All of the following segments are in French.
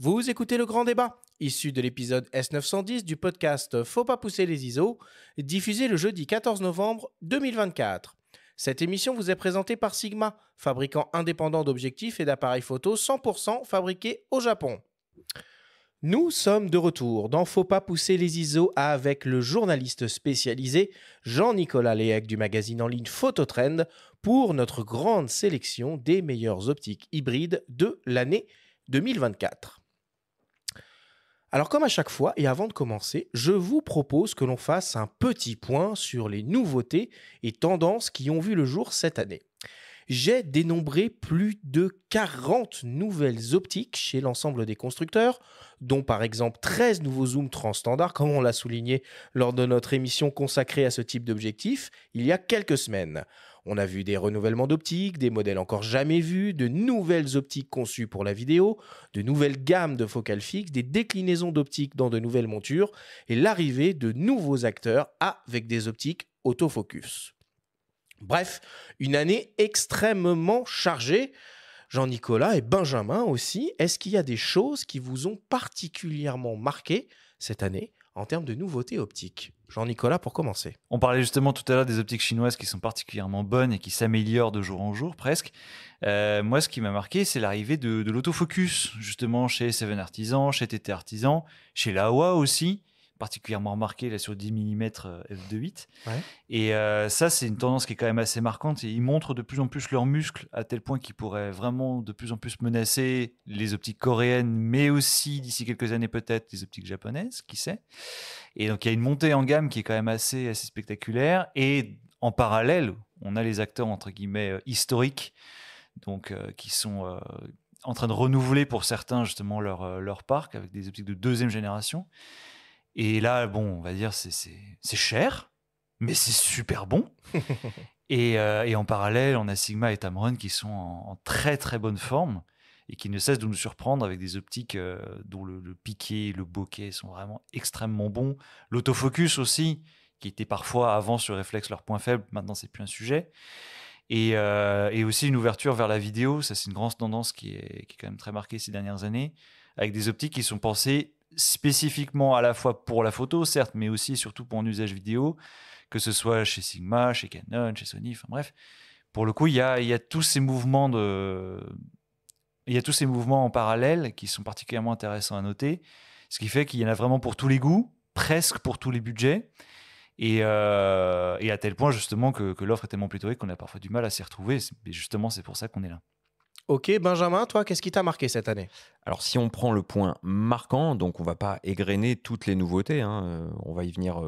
Vous écoutez le grand débat, issu de l'épisode S910 du podcast Faut pas pousser les ISO, diffusé le jeudi 14 novembre 2024. Cette émission vous est présentée par Sigma, fabricant indépendant d'objectifs et d'appareils photo 100% fabriqués au Japon. Nous sommes de retour dans Faut pas pousser les ISO avec le journaliste spécialisé Jean-Nicolas Léhec du magazine en ligne Phototrend pour notre grande sélection des meilleures optiques hybrides de l'année 2024. Alors comme à chaque fois et avant de commencer, je vous propose que l'on fasse un petit point sur les nouveautés et tendances qui ont vu le jour cette année. J'ai dénombré plus de 40 nouvelles optiques chez l'ensemble des constructeurs, dont par exemple 13 nouveaux zooms transstandards, comme on l'a souligné lors de notre émission consacrée à ce type d'objectif il y a quelques semaines. On a vu des renouvellements d'optiques, des modèles encore jamais vus, de nouvelles optiques conçues pour la vidéo, de nouvelles gammes de focales fixes, des déclinaisons d'optiques dans de nouvelles montures et l'arrivée de nouveaux acteurs avec des optiques autofocus. Bref, une année extrêmement chargée. Jean-Nicolas et Benjamin aussi, est-ce qu'il y a des choses qui vous ont particulièrement marqué cette année en termes de nouveautés optiques ? Jean-Nicolas, pour commencer. On parlait justement tout à l'heure des optiques chinoises qui sont particulièrement bonnes et qui s'améliorent de jour en jour presque. Moi, ce qui m'a marqué, c'est l'arrivée de l'autofocus, justement chez Seven Artisan, chez TT Artisan, chez Laowa aussi, particulièrement remarqué là, sur 10 mm f2.8. Ouais. Et ça, c'est une tendance qui est quand même assez marquante. Et ils montrent de plus en plus leurs muscles à tel point qu'ils pourraient vraiment de plus en plus menacer les optiques coréennes, mais aussi d'ici quelques années peut-être les optiques japonaises, qui sait. Et donc il y a une montée en gamme qui est quand même assez spectaculaire. Et en parallèle, on a les acteurs entre guillemets historiques, donc qui sont en train de renouveler pour certains justement leur parc avec des optiques de deuxième génération. Et là, bon, on va dire c'est cher, mais c'est super bon. et en parallèle, on a Sigma et Tamron qui sont en très très bonne forme et qui ne cessent de nous surprendre avec des optiques dont le piqué et le bokeh sont vraiment extrêmement bons. L'autofocus aussi, qui était parfois avant sur réflexe leur point faible, maintenant c'est plus un sujet. Et aussi une ouverture vers la vidéo, ça c'est une grande tendance qui est quand même très marquée ces dernières années, avec des optiques qui sont pensées spécifiquement à la fois pour la photo, certes, mais aussi et surtout pour un usage vidéo, que ce soit chez Sigma, chez Canon, chez Sony, enfin bref. Pour le coup, il y a tous ces mouvements en parallèle qui sont particulièrement intéressants à noter, ce qui fait qu'il y en a vraiment pour tous les goûts, presque pour tous les budgets, et à tel point justement que l'offre est tellement pléthorique qu'on a parfois du mal à s'y retrouver. Et justement, c'est pour ça qu'on est là. Ok, Benjamin, toi, qu'est-ce qui t'a marqué cette année ? Alors, si on prend le point marquant, donc on ne va pas égrener toutes les nouveautés, on va y venir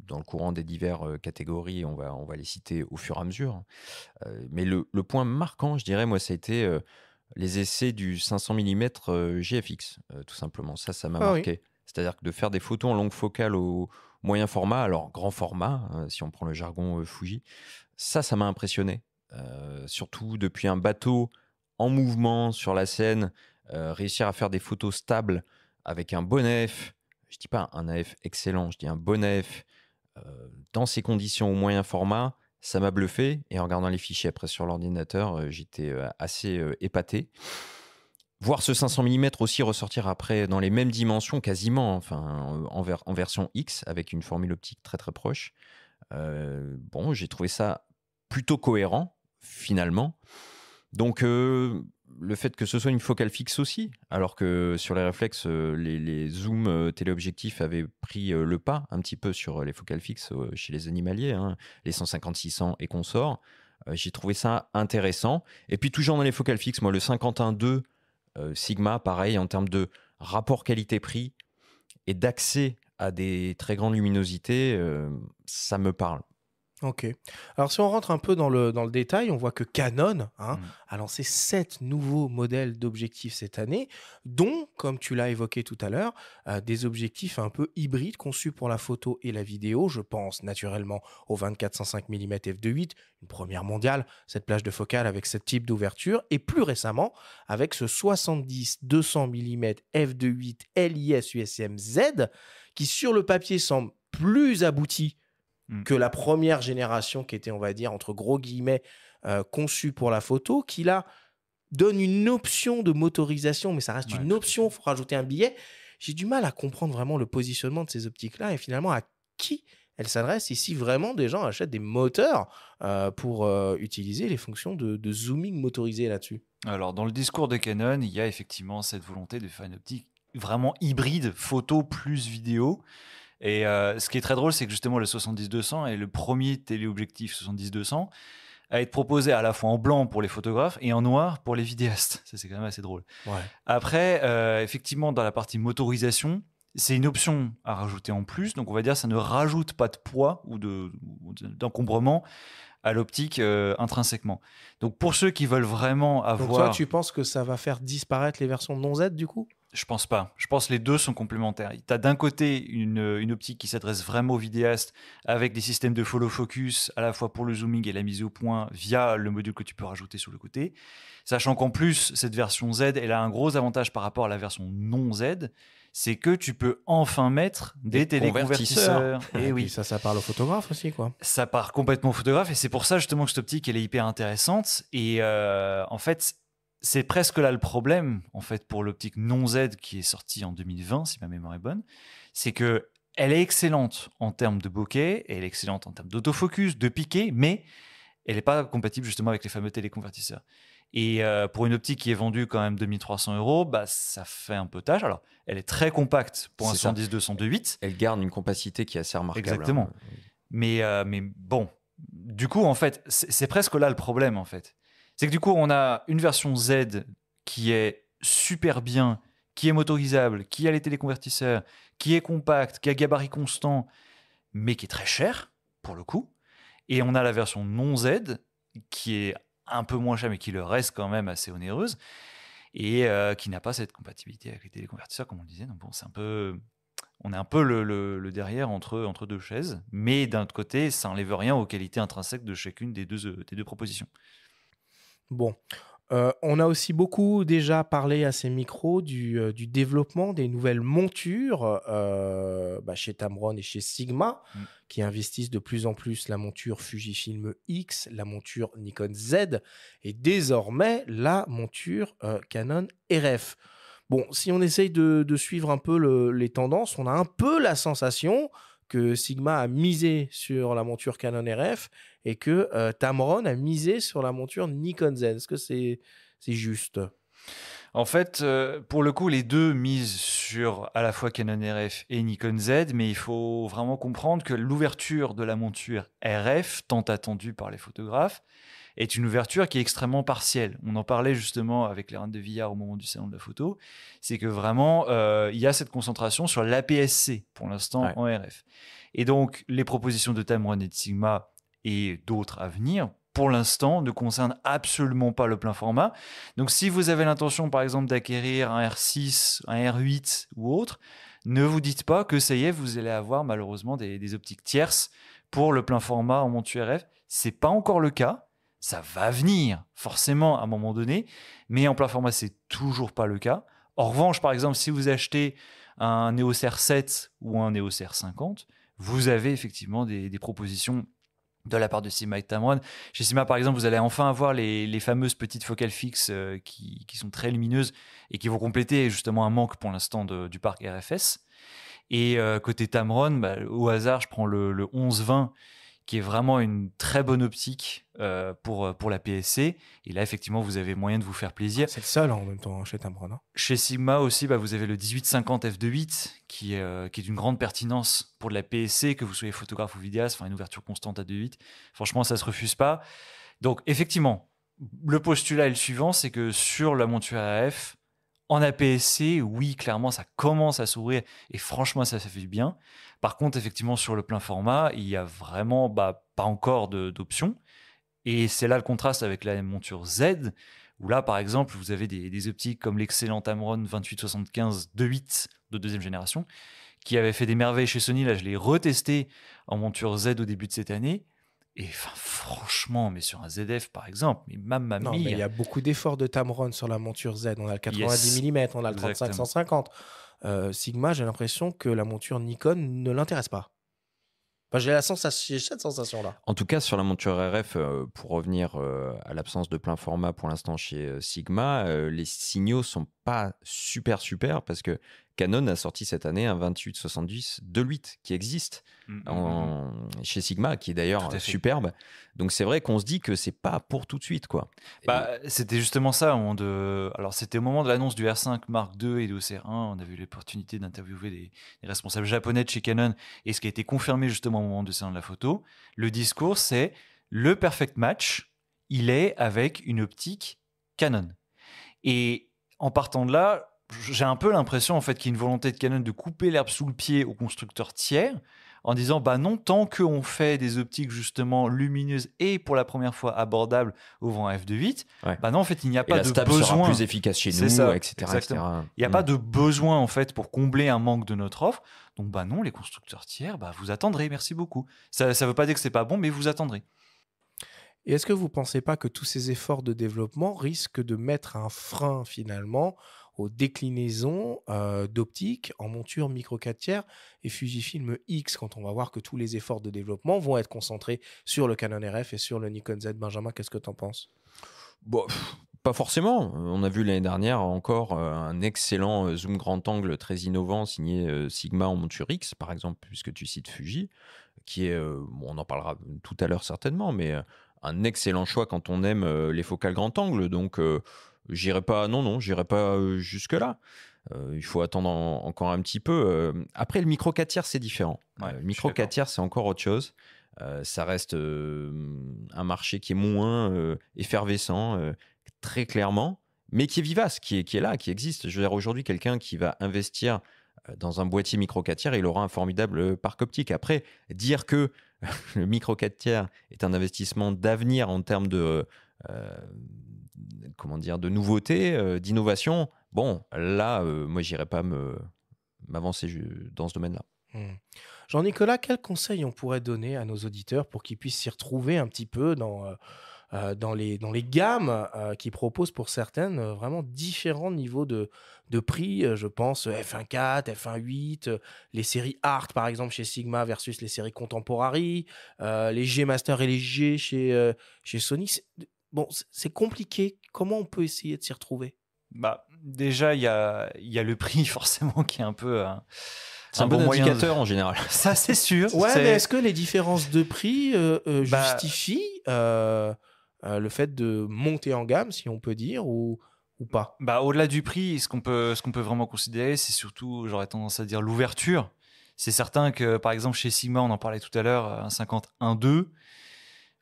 dans le courant des diverses catégories, on va les citer au fur et à mesure. Mais le point marquant, je dirais, moi, ça a été les essais du 500 mm GFX, tout simplement. Ça m'a marqué. Oui. C'est-à-dire que de faire des photos en longue focale au moyen format, alors grand format, si on prend le jargon Fuji, ça m'a impressionné. Surtout depuis un bateau en mouvement sur la scène, réussir à faire des photos stables avec un bon AF, je dis pas un AF excellent, je dis un bon AF, dans ces conditions au moyen format, ça m'a bluffé. Et en regardant les fichiers après sur l'ordinateur, j'étais assez épaté. Voir ce 500 mm aussi ressortir après dans les mêmes dimensions, quasiment, enfin, en version X, avec une formule optique très très proche, bon, j'ai trouvé ça plutôt cohérent, finalement. Donc, le fait que ce soit une focale fixe aussi, alors que sur les réflexes, les zooms téléobjectifs avaient pris le pas un petit peu sur les focales fixes chez les animaliers, les 150-600 et consorts. J'ai trouvé ça intéressant. Et puis, toujours dans les focales fixes, moi, le 51.2 Sigma, pareil, en termes de rapport qualité-prix et d'accès à des très grandes luminosités, ça me parle. Ok. Alors, si on rentre un peu dans le détail, on voit que Canon a lancé 7 nouveaux modèles d'objectifs cette année, dont, comme tu l'as évoqué tout à l'heure, des objectifs un peu hybrides conçus pour la photo et la vidéo. Je pense naturellement au 24-105 mm f2.8, une première mondiale, cette plage de focale avec ce type d'ouverture, et plus récemment avec ce 70-200 mm f2.8 LIS USM Z, qui sur le papier semble plus abouti que la première génération qui était, on va dire, entre gros guillemets, conçue pour la photo, qui là donne une option de motorisation, mais ça reste Ouais, une tout à option, il fait. faut rajouter un billet. J'ai du mal à comprendre vraiment le positionnement de ces optiques-là et finalement à qui elles s'adressent et si vraiment des gens achètent des moteurs pour utiliser les fonctions de zooming motorisé là-dessus. Alors, dans le discours de Canon, il y a effectivement cette volonté de faire une optique vraiment hybride, photo plus vidéo. Et ce qui est très drôle, c'est que justement le 70-200 est le premier téléobjectif 70-200 à être proposé à la fois en blanc pour les photographes et en noir pour les vidéastes. Ça, c'est quand même assez drôle. Ouais. Après, effectivement, dans la partie motorisation, c'est une option à rajouter en plus. Donc, on va dire ça ne rajoute pas de poids ou d'encombrement à l'optique intrinsèquement. Donc, pour ceux qui veulent vraiment Donc toi, avoir... tu penses que ça va faire disparaître les versions non Z du coup? Je pense pas. Je pense que les deux sont complémentaires. Tu as d'un côté une optique qui s'adresse vraiment aux vidéastes avec des systèmes de follow focus à la fois pour le zooming et la mise au point via le module que tu peux rajouter sur le côté. Sachant qu'en plus, cette version Z, elle a un gros avantage par rapport à la version non Z, c'est que tu peux enfin mettre des téléconvertisseurs. Et Et puis oui, ça parle aux photographes aussi quoi. ça part complètement au photographe et c'est pour ça justement que cette optique, elle est hyper intéressante. Et en fait, c'est presque là le problème, en fait, pour l'optique non Z qui est sortie en 2020, si ma mémoire est bonne, c'est que elle est excellente en termes de bokeh, elle est excellente en termes d'autofocus, de piqué, mais elle n'est pas compatible justement avec les fameux téléconvertisseurs. Et pour une optique qui est vendue quand même 2300 €, bah, ça fait un peu tâche. Alors, elle est très compacte pour un C'est ça. 110-200 2.8. Elle garde une compacité qui est assez remarquable. Exactement. Hein. Mais bon, du coup, en fait, c'est presque là le problème, en fait. C'est que du coup, on a une version Z qui est super bien, qui est motorisable, qui a les téléconvertisseurs, qui est compacte, qui a gabarit constant, mais qui est très cher, pour le coup. Et on a la version non Z, qui est un peu moins chère, mais qui le reste quand même assez onéreuse, et qui n'a pas cette compatibilité avec les téléconvertisseurs, comme on le disait. Donc bon, c'est un peu... On est un peu le derrière entre deux chaises, mais d'un autre côté, ça n'enlève rien aux qualités intrinsèques de chacune des deux propositions. Bon, on a aussi beaucoup déjà parlé à ces micros du développement des nouvelles montures chez Tamron et chez Sigma, qui investissent de plus en plus la monture Fujifilm X, la monture Nikon Z et désormais la monture Canon RF. Bon, si on essaye de suivre un peu les tendances, on a un peu la sensation que Sigma a misé sur la monture Canon RF et que Tamron a misé sur la monture Nikon Z. Est-ce que c'est juste? En fait, pour le coup, les deux misent sur à la fois Canon RF et Nikon Z, mais il faut vraiment comprendre que l'ouverture de la monture RF, tant attendue par les photographes, est une ouverture qui est extrêmement partielle. On en parlait justement avec les Rennes de Villard au moment du salon de la photo. C'est que vraiment, il y a cette concentration sur l'APS-C pour l'instant en RF. Et donc, les propositions de Tamron et de Sigma et d'autres à venir, pour l'instant, ne concernent absolument pas le plein format. Donc, si vous avez l'intention, par exemple, d'acquérir un R6, un R8 ou autre, ne vous dites pas que ça y est, vous allez avoir malheureusement des optiques tierces pour le plein format en monture RF. C'est pas encore le cas. Ça va venir forcément à un moment donné, mais en plein format, c'est toujours pas le cas. En revanche, par exemple, si vous achetez un EOS R7 ou un EOS R50, vous avez effectivement des propositions de la part de Sigma et Tamron. Chez Sigma, par exemple, vous allez enfin avoir les fameuses petites focales fixes qui sont très lumineuses et qui vont compléter justement un manque pour l'instant du parc RFS. Et côté Tamron, au hasard, je prends le 11-20 qui est vraiment une très bonne optique pour la PSC. Et là, effectivement, vous avez moyen de vous faire plaisir. C'est le seul en même temps chez Tamron. Chez Sigma aussi, vous avez le 1850 f2.8 qui est d'une grande pertinence pour de la PSC, que vous soyez photographe ou vidéaste, enfin une ouverture constante à 2.8. Franchement, ça ne se refuse pas. Donc, effectivement, le postulat est le suivant, c'est que sur la monture AF, en APS-C, oui, clairement, ça commence à s'ouvrir et franchement, ça fait du bien. Par contre, effectivement, sur le plein format, il y a vraiment pas encore d'options. Et c'est là le contraste avec la monture Z, où là, par exemple, vous avez des optiques comme l'excellent Tamron 28-75 2.8 de deuxième génération, qui avait fait des merveilles chez Sony. Là, je l'ai retesté en monture Z au début de cette année. Et franchement, mais sur un ZF par exemple, mais mamma mia. Non, mais il y a beaucoup d'efforts de Tamron sur la monture Z. On a le 90 mm, on a le 35-150. Sigma, j'ai l'impression que la monture Nikon ne l'intéresse pas. J'ai cette sensation-là. En tout cas, sur la monture RF, pour revenir à l'absence de plein format pour l'instant chez Sigma, les signaux sont pas super parce que Canon a sorti cette année un 28-70 2.8 qui existe chez Sigma, qui est d'ailleurs superbe. Donc c'est vrai qu'on se dit que c'est pas pour tout de suite, quoi. C'était justement ça. Alors c'était au moment de l'annonce du R5 Mark II et du R1, on a eu l'opportunité d'interviewer des responsables japonais de chez Canon, et ce qui a été confirmé justement au moment du salon de la photo, le discours c'est le perfect match, il est avec une optique Canon. Et en partant de là, j'ai un peu l'impression en fait qu'il y a une volonté de Canon de couper l'herbe sous le pied aux constructeurs tiers en disant non, tant qu'on fait des optiques justement lumineuses et pour la première fois abordables au vent f2.8, non, en fait il n'y a pas de besoin. Sera plus efficace chez nous, etc. Il n'y a pas de besoin en fait pour combler un manque de notre offre. Donc non, les constructeurs tiers, vous attendrez, merci beaucoup. Ça ne veut pas dire que c'est pas bon, mais vous attendrez. Et est-ce que vous ne pensez pas que tous ces efforts de développement risquent de mettre un frein finalement aux déclinaisons d'optique en monture micro 4 tiers et Fujifilm X, quand on va voir que tous les efforts de développement vont être concentrés sur le Canon RF et sur le Nikon Z? Benjamin, qu'est-ce que tu en penses? Pas forcément. On a vu l'année dernière encore un excellent zoom grand angle très innovant signé Sigma en monture X, par exemple, puisque tu cites Fuji, qui est, on en parlera tout à l'heure certainement, mais un excellent choix quand on aime les focales grand angle. Donc, j'irai pas jusque-là. Il faut attendre encore un petit peu. Après, le micro 4 tiers, c'est différent. Le micro 4 tiers, c'est encore autre chose. Ça reste un marché qui est moins effervescent, très clairement, mais qui est vivace, qui est là, qui existe. Je veux dire, aujourd'hui, quelqu'un qui va investir dans un boîtier micro 4 tiers, il aura un formidable parc optique. Après, dire que le micro 4 tiers est un investissement d'avenir en termes de de nouveautés, d'innovation, là, moi, j'irais pas m'avancer dans ce domaine-là. Jean-Nicolas, quel conseil on pourrait donner à nos auditeurs pour qu'ils puissent s'y retrouver un petit peu dans les gammes qui proposent pour certaines vraiment différents niveaux de prix? Je pense F1.4, F1.8, les séries Art par exemple chez Sigma versus les séries Contemporary, les G Master et les G chez Sony. C'est compliqué. Comment on peut essayer de s'y retrouver? Déjà, il y a le prix forcément qui est un peu... C'est un bon indicateur en général. Ça, c'est sûr. Mais est-ce que les différences de prix justifient le fait de monter en gamme, si on peut dire, ou pas? Au-delà du prix, ce qu'on peut vraiment considérer, c'est surtout, j'aurais tendance à dire, l'ouverture. C'est certain que, par exemple, chez Sigma, on en parlait tout à l'heure, un 50-1.2,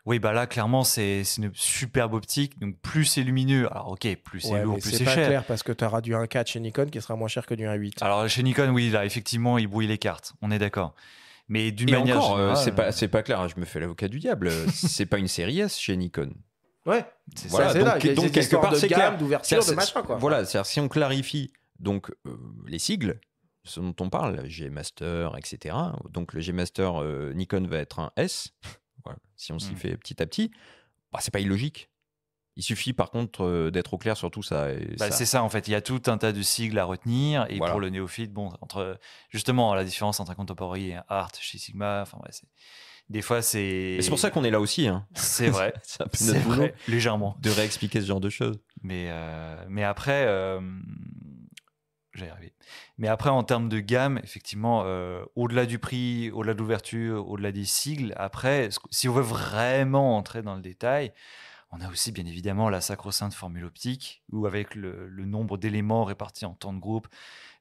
oui, là, clairement, c'est une superbe optique. Donc, plus c'est lumineux, alors ok, plus c'est lourd, plus c'est cher. C'est pas clair parce que tu auras du 1.4 chez Nikon qui sera moins cher que du 1.8. Alors, chez Nikon, oui, là, effectivement, il brouille les cartes. On est d'accord. Mais d'une manière générale, c'est pas clair. Je me fais l'avocat du diable. C'est pas une série S chez Nikon. Ouais, voilà, donc quelque part, c'est clair. D'ouverture, de machin, quoi. Voilà, c'est-à-dire si on clarifie donc les sigles, ce dont on parle, G Master, etc. Donc le G Master Nikon va être un S. Voilà. Si on s'y fait petit à petit, c'est pas illogique. Il suffit par contre d'être au clair sur tout ça. C'est ça en fait, il y a tout un tas de sigles à retenir. Et pour le néophyte, entre justement la différence entre un Contemporary et un Art chez Sigma, des fois c'est... Mais c'est pour ça qu'on est là aussi. Hein. C'est vrai, c'est vrai, légèrement. De réexpliquer ce genre de choses. Mais après... J'y arrivé. Mais après, en termes de gamme, effectivement, au-delà du prix, au-delà de l'ouverture, au-delà des sigles, après, si on veut vraiment entrer dans le détail, on a aussi bien évidemment la sacro-sainte formule optique, où avec le nombre d'éléments répartis en temps de groupe,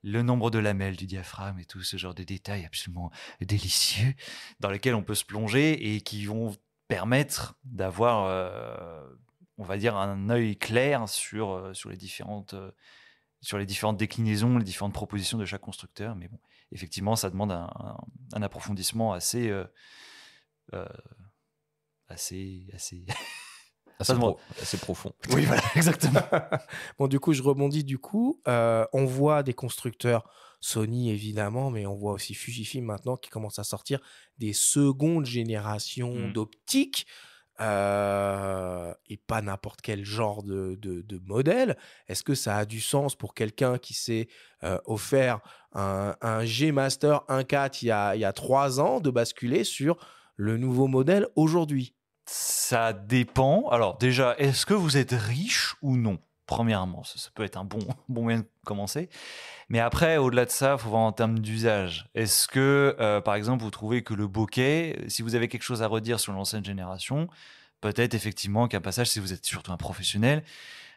le nombre de lamelles du diaphragme et tout ce genre de détails absolument délicieux, dans lesquels on peut se plonger et qui vont permettre d'avoir, on va dire, un œil clair sur les différentes déclinaisons, les différentes propositions de chaque constructeur. Mais effectivement, ça demande un approfondissement assez profond. Oui, voilà, exactement. Du coup, je rebondis. On voit des constructeurs, Sony évidemment, mais on voit aussi Fujifilm maintenant qui commence à sortir des secondes générations d'optiques. et pas n'importe quel genre de modèle. Est-ce que ça a du sens pour quelqu'un qui s'est offert un G Master 1.4 il y a 3 ans de basculer sur le nouveau modèle aujourd'hui? Ça dépend. Alors déjà, est-ce que vous êtes riche ou non? Premièrement, ça peut être un bon moyen de commencer. Mais après, au-delà de ça, il faut voir en termes d'usage. Est-ce que, par exemple, vous trouvez que le bokeh, si vous avez quelque chose à redire sur l'ancienne génération, peut-être effectivement qu'un passage, si vous êtes surtout un professionnel,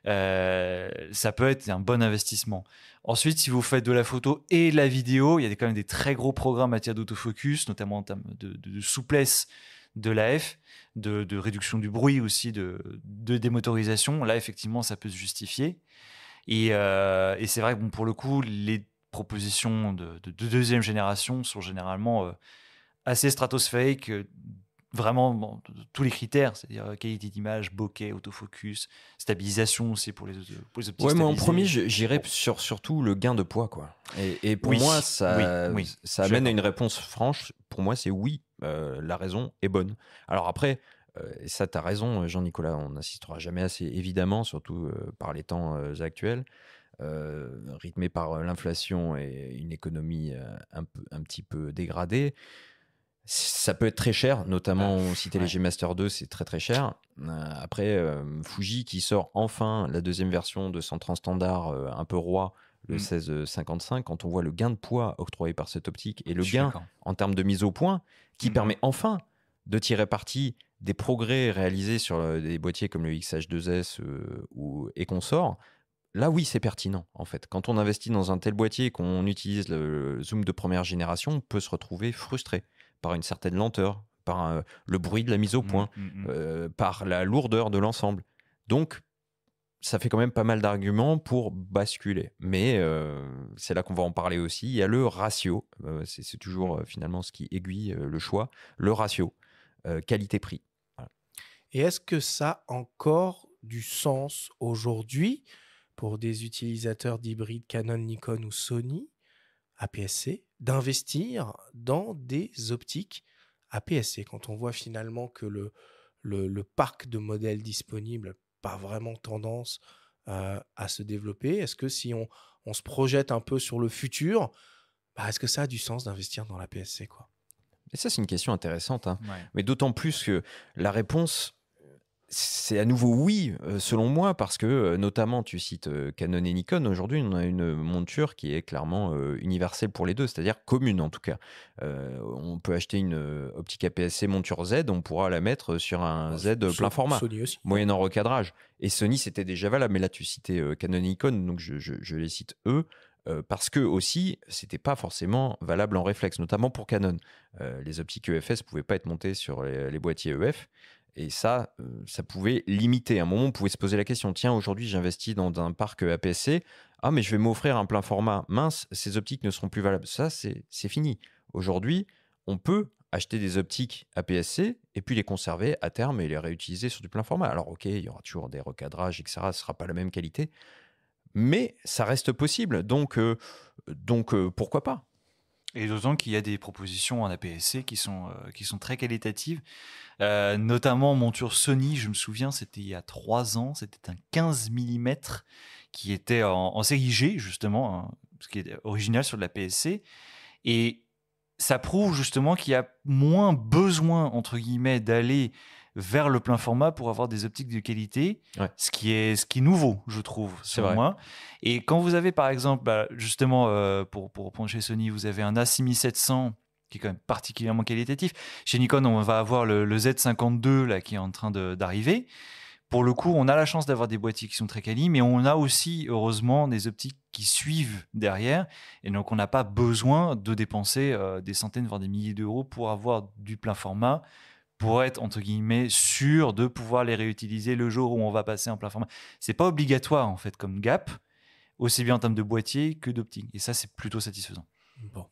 ça peut être un bon investissement. Ensuite, si vous faites de la photo et de la vidéo, il y a quand même des très gros programmes en matière d'autofocus, notamment en termes de souplesse de l'AF, de réduction du bruit aussi, de démotorisation. Là, effectivement, ça peut se justifier. Et c'est vrai que pour le coup, les propositions de deuxième génération sont généralement assez stratosphériques, vraiment tous les critères, c'est-à-dire qualité d'image, bokeh, autofocus, stabilisation aussi pour les optiques Ouais, moi en stabilisées. premier, j'irais sur surtout le gain de poids, quoi. Et pour Oui, moi, ça oui, ça je suis amène à d'accord. une réponse franche. Pour moi, c'est oui, la raison est bonne. Alors après, et ça, tu as raison, Jean-Nicolas, on n'assistera jamais assez, évidemment, surtout par les temps actuels, rythmés par l'inflation et une économie un petit peu dégradée. Ça peut être très cher, notamment on citait les ouais. G Master 2, c'est très très cher. Après, Fuji qui sort enfin la deuxième version de 130 standard un peu roi, le 1655, quand on voit le gain de poids octroyé par cette optique et le Je suis gain d'accord. en termes de mise au point, qui permet enfin de tirer parti des progrès réalisés sur des boîtiers comme le XH2S et consorts. Là, oui, c'est pertinent, en fait. Quand on investit dans un tel boîtier et qu'on utilise le zoom de première génération, on peut se retrouver frustré par une certaine lenteur, par le bruit de la mise au point, par la lourdeur de l'ensemble. Donc, ça fait quand même pas mal d'arguments pour basculer. Mais c'est là qu'on va en parler aussi. Il y a le ratio. C'est toujours finalement ce qui aiguille le choix. Le ratio qualité-prix. Voilà. Et est-ce que ça a encore du sens aujourd'hui pour des utilisateurs d'hybrides Canon, Nikon ou Sony APS-C d'investir dans des optiques APS-C quand on voit finalement que le parc de modèles disponibles n'a pas vraiment tendance à se développer? Est-ce que si on se projette un peu sur le futur, est-ce que ça a du sens d'investir dans l'APS-C, quoi? Et ça, c'est une question intéressante. Hein. Ouais. Mais d'autant plus que la réponse, c'est à nouveau oui, selon moi, parce que notamment, tu cites Canon et Nikon. Aujourd'hui, on a une monture qui est clairement universelle pour les deux, c'est-à-dire commune en tout cas. On peut acheter une optique APS-C monture Z, on pourra la mettre sur un Z plein format, Sony aussi. moyennant recadrage. Et Sony, c'était déjà valable, mais là, tu citais Canon et Nikon, donc je les cite eux. Parce que aussi, c'était pas forcément valable en réflexe, notamment pour Canon. Les optiques EFS pouvaient pas être montées sur les boîtiers EF. Et ça pouvait limiter. À un moment, on pouvait se poser la question, tiens, aujourd'hui, j'investis dans un parc APS-C. Ah, mais je vais m'offrir un plein format. Mince, ces optiques ne seront plus valables. Ça, c'est fini. Aujourd'hui, on peut acheter des optiques APS-C et puis les conserver à terme et les réutiliser sur du plein format. Alors, OK, il y aura toujours des recadrages, etc. Ce ne sera pas la même qualité. Mais ça reste possible. Donc pourquoi pas? Et d'autant qu'il y a des propositions en APS-C qui sont très qualitatives. Notamment monture Sony, je me souviens, c'était il y a 3 ans, c'était un 15 mm qui était en série G, justement, hein, ce qui est original sur de la PSC. Et ça prouve justement qu'il y a moins besoin, entre guillemets, d'aller vers le plein format pour avoir des optiques de qualité, Ouais. ce qui est nouveau, je trouve, selon vrai. moi. Et quand vous avez, par exemple, justement, pour reprendre chez Sony, vous avez un A6700 qui est quand même particulièrement qualitatif. Chez Nikon, on va avoir le Z52 là, qui est en train d'arriver. Pour le coup, on a la chance d'avoir des boîtiers qui sont très quali, mais on a aussi, heureusement, des optiques qui suivent derrière. Et donc, on n'a pas besoin de dépenser des centaines, voire des milliers d'euros pour avoir du plein format, pour être, entre guillemets, sûr de pouvoir les réutiliser le jour où on va passer en plein format. C'est pas obligatoire, en fait, comme gap, aussi bien en termes de boîtier que d'optique. Et ça, c'est plutôt satisfaisant. Bon.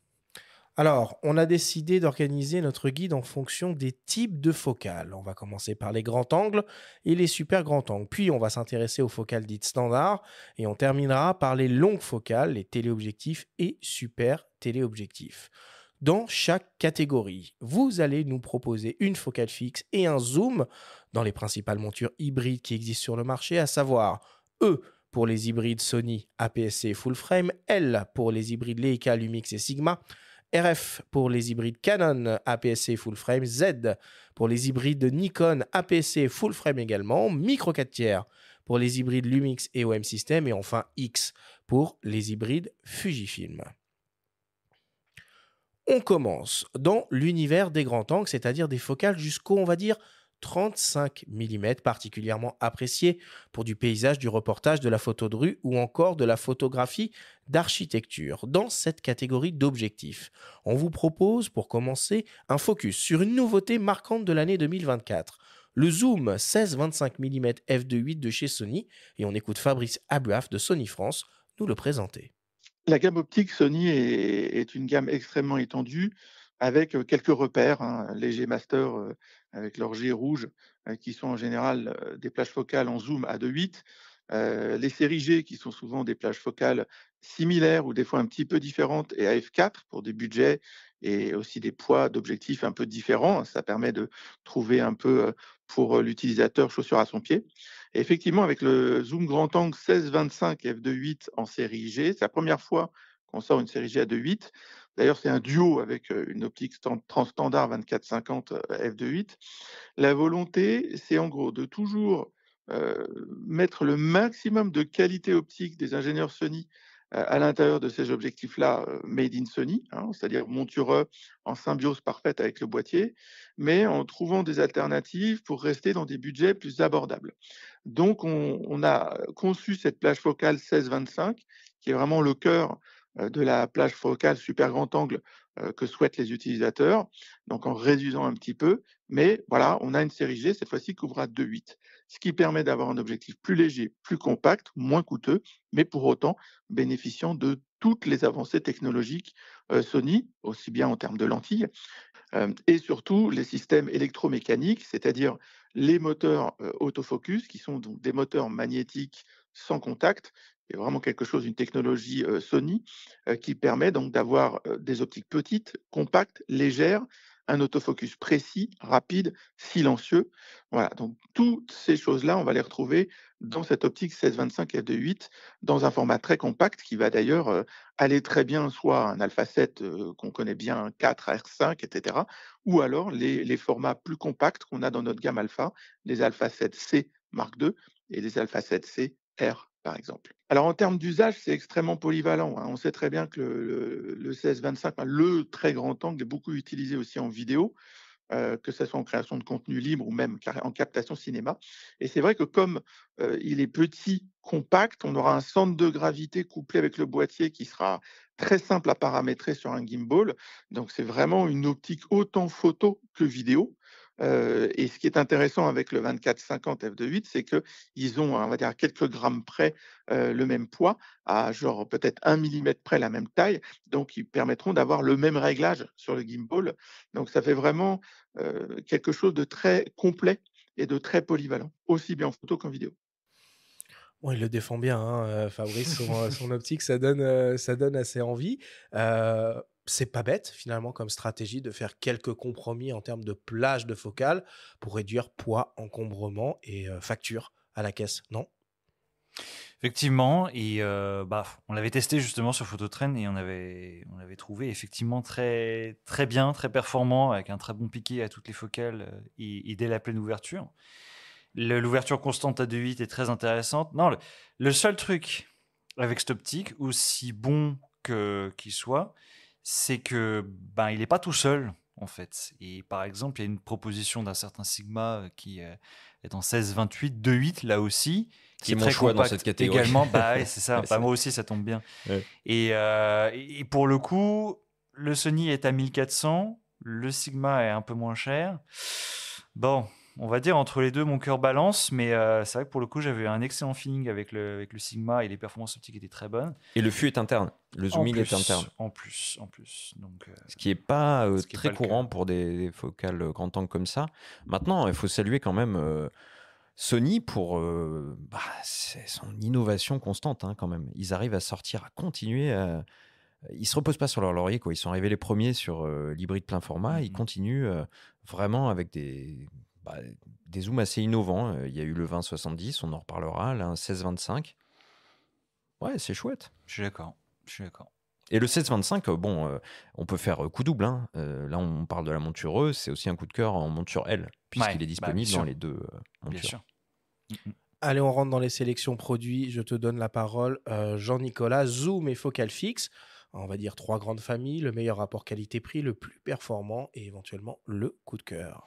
Alors, on a décidé d'organiser notre guide en fonction des types de focales. On va commencer par les grands angles et les super grands angles. Puis, on va s'intéresser aux focales dites standards et on terminera par les longues focales, les téléobjectifs et super téléobjectifs. Dans chaque catégorie, vous allez nous proposer une focale fixe et un zoom dans les principales montures hybrides qui existent sur le marché, à savoir E pour les hybrides Sony APS-C full frame, L pour les hybrides Leica, Lumix et Sigma, RF pour les hybrides Canon APS-C full frame, Z pour les hybrides Nikon APS-C full frame également, Micro 4 tiers pour les hybrides Lumix et OM System, et enfin X pour les hybrides Fujifilm. On commence dans l'univers des grands angles, c'est-à-dire des focales jusqu'au, on va dire, 35 mm, particulièrement appréciés pour du paysage, du reportage, de la photo de rue ou encore de la photographie d'architecture. Dans cette catégorie d'objectifs, on vous propose pour commencer un focus sur une nouveauté marquante de l'année 2024. Le zoom 16-25 mm f2.8 de chez Sony, et on écoute Fabrice Abuaf de Sony France nous le présenter. La gamme optique Sony est une gamme extrêmement étendue avec quelques repères, léger master avec leur G rouge qui sont en général des plages focales en zoom à 2.8, les séries G qui sont souvent des plages focales similaires ou des fois un petit peu différentes, et à f4 pour des budgets et aussi des poids d'objectifs un peu différents. Ça permet de trouver un peu pour l'utilisateur chaussure à son pied. Et effectivement, avec le zoom grand angle 16-25 f2.8 en série G, c'est la première fois qu'on sort une série G à 2.8. D'ailleurs, c'est un duo avec une optique standard 24-50 f2.8. La volonté, c'est en gros de toujours mettre le maximum de qualité optique des ingénieurs Sony à l'intérieur de ces objectifs-là, made in Sony, c'est-à-dire monture en symbiose parfaite avec le boîtier, mais en trouvant des alternatives pour rester dans des budgets plus abordables. Donc, on a conçu cette plage focale 16-25, qui est vraiment le cœur de la plage focale super grand angle que souhaitent les utilisateurs, donc en réduisant un petit peu, mais voilà, on a une série G, cette fois-ci, qui couvre à 2.8, ce qui permet d'avoir un objectif plus léger, plus compact, moins coûteux, mais pour autant bénéficiant de toutes les avancées technologiques Sony, aussi bien en termes de lentilles, et surtout les systèmes électromécaniques, c'est-à-dire les moteurs autofocus, qui sont donc des moteurs magnétiques sans contact, et vraiment quelque chose, une technologie Sony, qui permet donc d'avoir des optiques petites, compactes, légères, un autofocus précis, rapide, silencieux. Voilà, donc toutes ces choses-là, on va les retrouver dans cette optique 16-25 f2.8, dans un format très compact qui va d'ailleurs aller très bien, soit un Alpha 7 qu'on connaît bien, un 4 R5, etc., ou alors les formats plus compacts qu'on a dans notre gamme Alpha, les Alpha 7C Mark II et les Alpha 7C R, par exemple. Alors en termes d'usage, c'est extrêmement polyvalent. On sait très bien que le 16-25, le très grand angle, est beaucoup utilisé aussi en vidéo, que ce soit en création de contenu libre ou même en captation cinéma. Et c'est vrai que comme il est petit, compact, on aura un centre de gravité couplé avec le boîtier qui sera très simple à paramétrer sur un gimbal. Donc c'est vraiment une optique autant photo que vidéo. Et ce qui est intéressant avec le 24-50 f2.8, c'est qu'ils ont, on va dire, à quelques grammes près le même poids, à genre peut-être 1 millimètre près la même taille. Donc ils permettront d'avoir le même réglage sur le gimbal. Donc ça fait vraiment quelque chose de très complet et de très polyvalent, aussi bien en photo qu'en vidéo. Bon, il le défend bien, Fabrice, son optique, ça donne assez envie. C'est pas bête, finalement, comme stratégie de faire quelques compromis en termes de plage de focale pour réduire poids, encombrement et facture à la caisse, non? Effectivement, et on l'avait testé justement sur Phototrend et on avait trouvé effectivement très, très bien, très performant, avec un très bon piqué à toutes les focales et dès la pleine ouverture. L'ouverture constante à 2.8 est très intéressante. Non, le seul truc avec cette optique, aussi bon qu'il soit, c'est que il n'est pas tout seul en fait. Et par exemple, il y a une proposition d'un certain Sigma qui est en 16-28, 2.8 là aussi, qui C'est est mon très choix dans compact cette catégorie. également. Ouais, c'est ça. Ouais, Moi aussi, ça tombe bien. Ouais. Et pour le coup, le Sony est à 1400, le Sigma est un peu moins cher. Bon, on va dire entre les deux, mon cœur balance, mais c'est vrai que pour le coup, j'avais un excellent feeling avec le Sigma et les performances optiques étaient très bonnes. Et le fût est interne. Le zooming est interne. En plus. Donc, ce qui n'est pas ce qui est très pas le courant cas. pour des focales grand angle comme ça. Maintenant, il faut saluer quand même Sony pour c'est son innovation constante quand même. Ils arrivent à sortir, à continuer ils se reposent pas sur leur laurier, quoi. Ils sont arrivés les premiers sur l'hybride plein format. Ils continuent vraiment avec des zooms assez innovants. Il y a eu le 20-70, on en reparlera, là, un 16-25. Ouais, c'est chouette. Je suis d'accord. Et le 16-25, on peut faire coup double, hein. Là, on parle de la monture E, c'est aussi un coup de cœur en monture L, puisqu'il est disponible dans les deux montures. Bien sûr. Allez, on rentre dans les sélections produits. Je te donne la parole. Jean-Nicolas, zoom et focal fixe. On va dire 3 grandes familles. Le meilleur rapport qualité-prix, le plus performant et éventuellement le coup de cœur.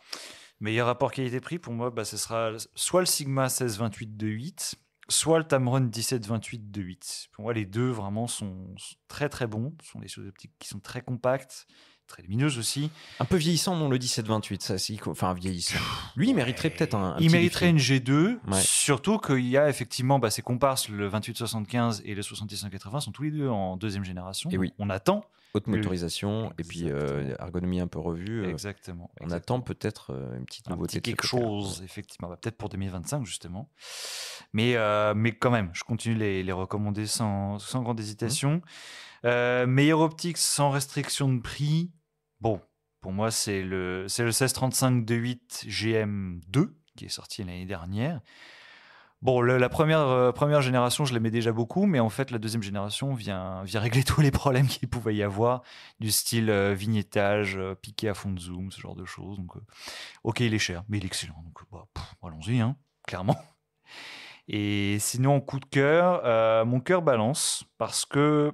Meilleur rapport qualité-prix, pour moi, ce sera soit le Sigma 16-28-2.8, soit le Tamron 17-28-2.8. Pour moi, les deux vraiment sont très très bons. Ce sont des choses optiques qui sont très compactes, très lumineuses aussi. Un peu vieillissant, non, le 17-28, ça, enfin vieillissant. Lui, il mériterait peut-être un Il petit mériterait défi. une G2, Ouais. surtout qu'il y a effectivement ses comparses, le 28-75 et le 76-180 sont tous les deux en deuxième génération. Et oui. On attend. Haute motorisation et puis Exactement. ergonomie un peu revue. Exactement. On attend peut-être une petite un nouveauté. petit de ce quelque côté-là. chose, effectivement. Peut-être pour 2025, justement. Mais quand même, je continue les recommander sans grande hésitation. Meilleure optique sans restriction de prix. Bon, pour moi, c'est le 16-35-2.8 GM2 qui est sorti l'année dernière. Bon, la première génération, je l'aimais déjà beaucoup, mais en fait, la deuxième génération vient régler tous les problèmes qu'il pouvait y avoir, du style vignettage, piqué à fond de zoom, ce genre de choses. Donc, ok, il est cher, mais il est excellent. Donc, allons-y, hein, clairement. Et sinon, coup de cœur, mon cœur balance parce que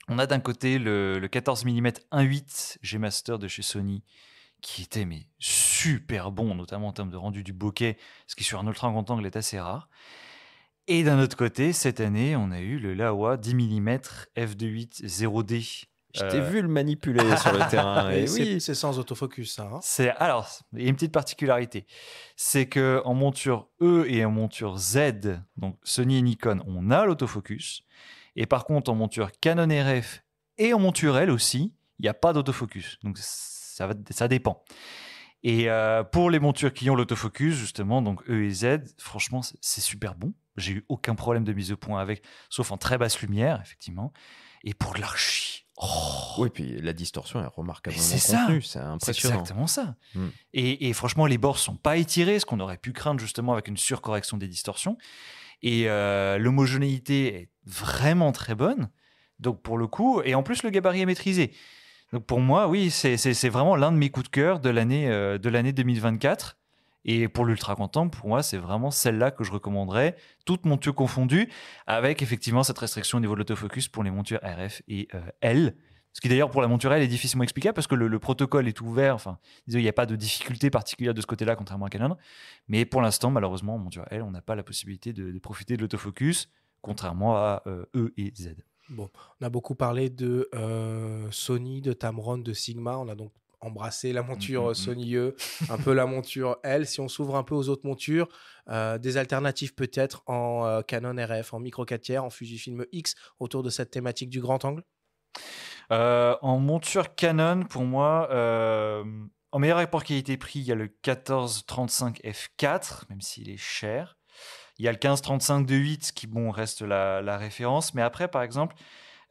on a d'un côté le 14 mm 1.8 G-Master de chez Sony, qui était super bon, notamment en termes de rendu du bokeh, ce qui sur un ultra grand angle est assez rare. Et d'un autre côté, cette année, on a eu le Laowa 10 mm f2.8 0D. Je t'ai vu le manipuler sur le terrain. Et oui, C'est sans autofocus, ça. Hein. Alors, il y a une petite particularité. C'est qu'en monture E et en monture Z, donc Sony et Nikon, on a l'autofocus. Et par contre, en monture Canon RF et en monture L aussi, il n'y a pas d'autofocus. Donc, ça dépend. Et pour les montures qui ont l'autofocus, justement, donc E et Z, franchement, c'est super bon. J'ai eu aucun problème de mise au point avec, sauf en très basse lumière, effectivement. Et pour l'archi, oui, puis la distorsion est remarquablement c'est contenue, ça. c'est impressionnant. C'est exactement ça. Mm. Et franchement, les bords sont pas étirés, ce qu'on aurait pu craindre justement avec une surcorrection des distorsions. Et l'homogénéité est vraiment très bonne. Donc pour le coup, et en plus le gabarit est maîtrisé. Donc pour moi, oui, c'est vraiment l'un de mes coups de cœur de l'année 2024. Et pour l'Ultra Quantum, pour moi, c'est vraiment celle-là que je recommanderais, toutes montures confondues, avec effectivement cette restriction au niveau de l'autofocus pour les montures RF et L. Ce qui d'ailleurs pour la monture L est difficilement explicable parce que le protocole est ouvert. Enfin, il n'y a pas de difficulté particulière de ce côté-là, contrairement à Canon. Mais pour l'instant, malheureusement, en monture L, on n'a pas la possibilité de profiter de l'autofocus, contrairement à E et Z. Bon, on a beaucoup parlé de Sony, de Tamron, de Sigma. On a donc embrassé la monture Sony E, un peu la monture L. Si on s'ouvre un peu aux autres montures, des alternatives peut-être en Canon RF, en micro 4 tiers, en Fujifilm X, autour de cette thématique du grand angle. En monture Canon, pour moi, en meilleur rapport qualité-prix, il y a le 14-35 f4, même s'il est cher. Il y a le 15-35 2.8 qui reste la référence. Mais après, par exemple,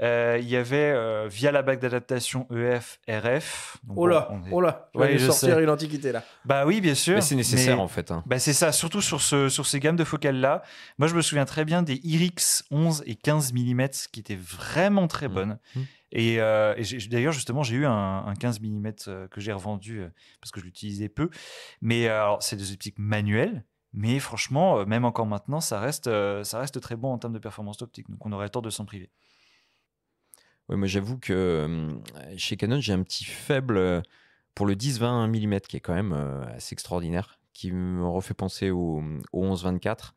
il y avait via la bague d'adaptation EF RF. Donc, oh là, je vais sortir une antiquité là. Bah oui, bien sûr. Mais c'est nécessaire en fait. Hein. Bah c'est ça, surtout sur ces gammes de focales là. Moi, je me souviens très bien des IRIX 11 et 15 mm qui étaient vraiment très bonnes. Et d'ailleurs, justement, j'ai eu un 15 mm que j'ai revendu parce que je l'utilisais peu. Mais alors, c'est des optiques manuelles. Mais franchement, même encore maintenant, ça reste très bon en termes de performance optique. Donc, on aurait tort de s'en priver. Oui, moi, j'avoue que chez Canon, j'ai un petit faible pour le 10-20 mm qui est quand même assez extraordinaire, qui me refait penser au 11-24, que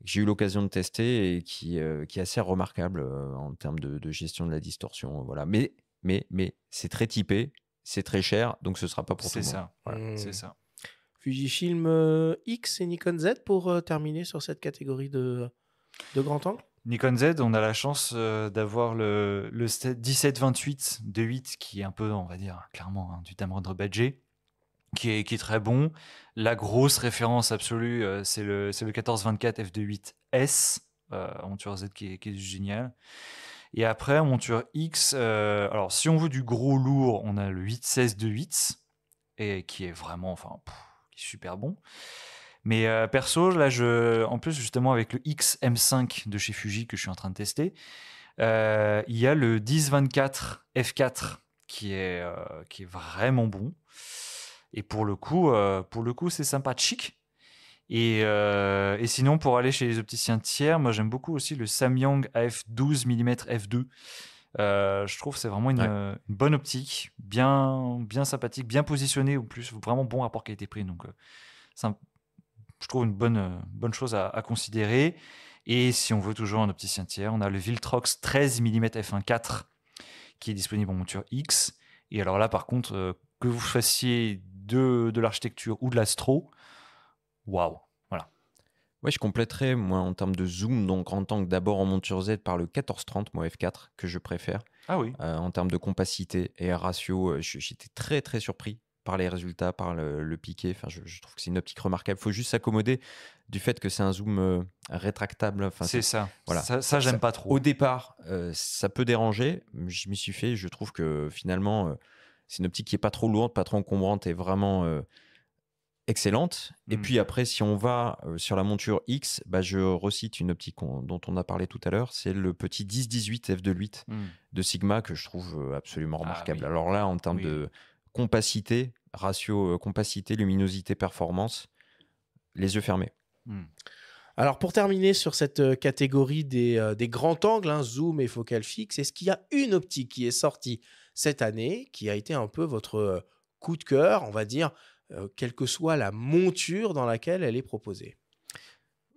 j'ai eu l'occasion de tester et qui est assez remarquable en termes de gestion de la distorsion. Voilà. Mais c'est très typé, c'est très cher, donc ce ne sera pas pour tout le monde. Voilà, c'est ça. Fujifilm X et Nikon Z pour terminer sur cette catégorie de grand angle. Nikon Z, on a la chance d'avoir le 17-28 2.8 qui est un peu, on va dire, clairement du Tamron Rebadgé, qui est très bon. La grosse référence absolue, c'est le 14-24 f2.8 S, en monture Z qui est génial. Et après, en monture X, alors si on veut du gros lourd, on a le 816 de 8 et qui est vraiment, qui est super bon. Mais perso, là, en plus justement avec le XM5 de chez Fuji que je suis en train de tester, il y a le 1024 F4 qui est vraiment bon. Et pour le coup, c'est sympathique. Et sinon, pour aller chez les opticiens tiers, moi j'aime beaucoup aussi le Samyang AF12 mm f2. Je trouve que c'est vraiment une bonne optique, bien sympathique, bien positionnée, en plus vraiment bon rapport qualité-prix. Donc je trouve une bonne chose à considérer. Et si on veut toujours un opticien tiers, on a le Viltrox 13 mm f1.4 qui est disponible en monture X. Et alors là, par contre, que vous fassiez de l'architecture ou de l'astro, waouh, voilà. Ouais, je compléterais, moi, en termes de zoom, donc en tant que d'abord en monture Z par le 1430, moi F4, que je préfère. Ah oui. En termes de compacité et ratio, j'étais très très surpris par les résultats, par le piqué. Enfin, je trouve que c'est une optique remarquable. Il faut juste s'accommoder du fait que c'est un zoom rétractable. Enfin, c'est ça. Voilà. Ça j'aime pas trop. Au départ, ça peut déranger. Je m'y suis fait. Je trouve que finalement, c'est une optique qui est pas trop lourde, pas trop encombrante et vraiment excellente. Et puis après, si on va sur la monture X, je recite une optique dont on a parlé tout à l'heure, c'est le petit 10-18 f2.8 de Sigma que je trouve absolument remarquable. oui. Alors là, en termes de compacité, ratio compacité, luminosité, performance, les yeux fermés. Alors pour terminer sur cette catégorie des grands angles, zoom et focale fixe, est-ce qu'il y a une optique qui est sortie cette année qui a été un peu votre coup de cœur, on va dire, quelle que soit la monture dans laquelle elle est proposée?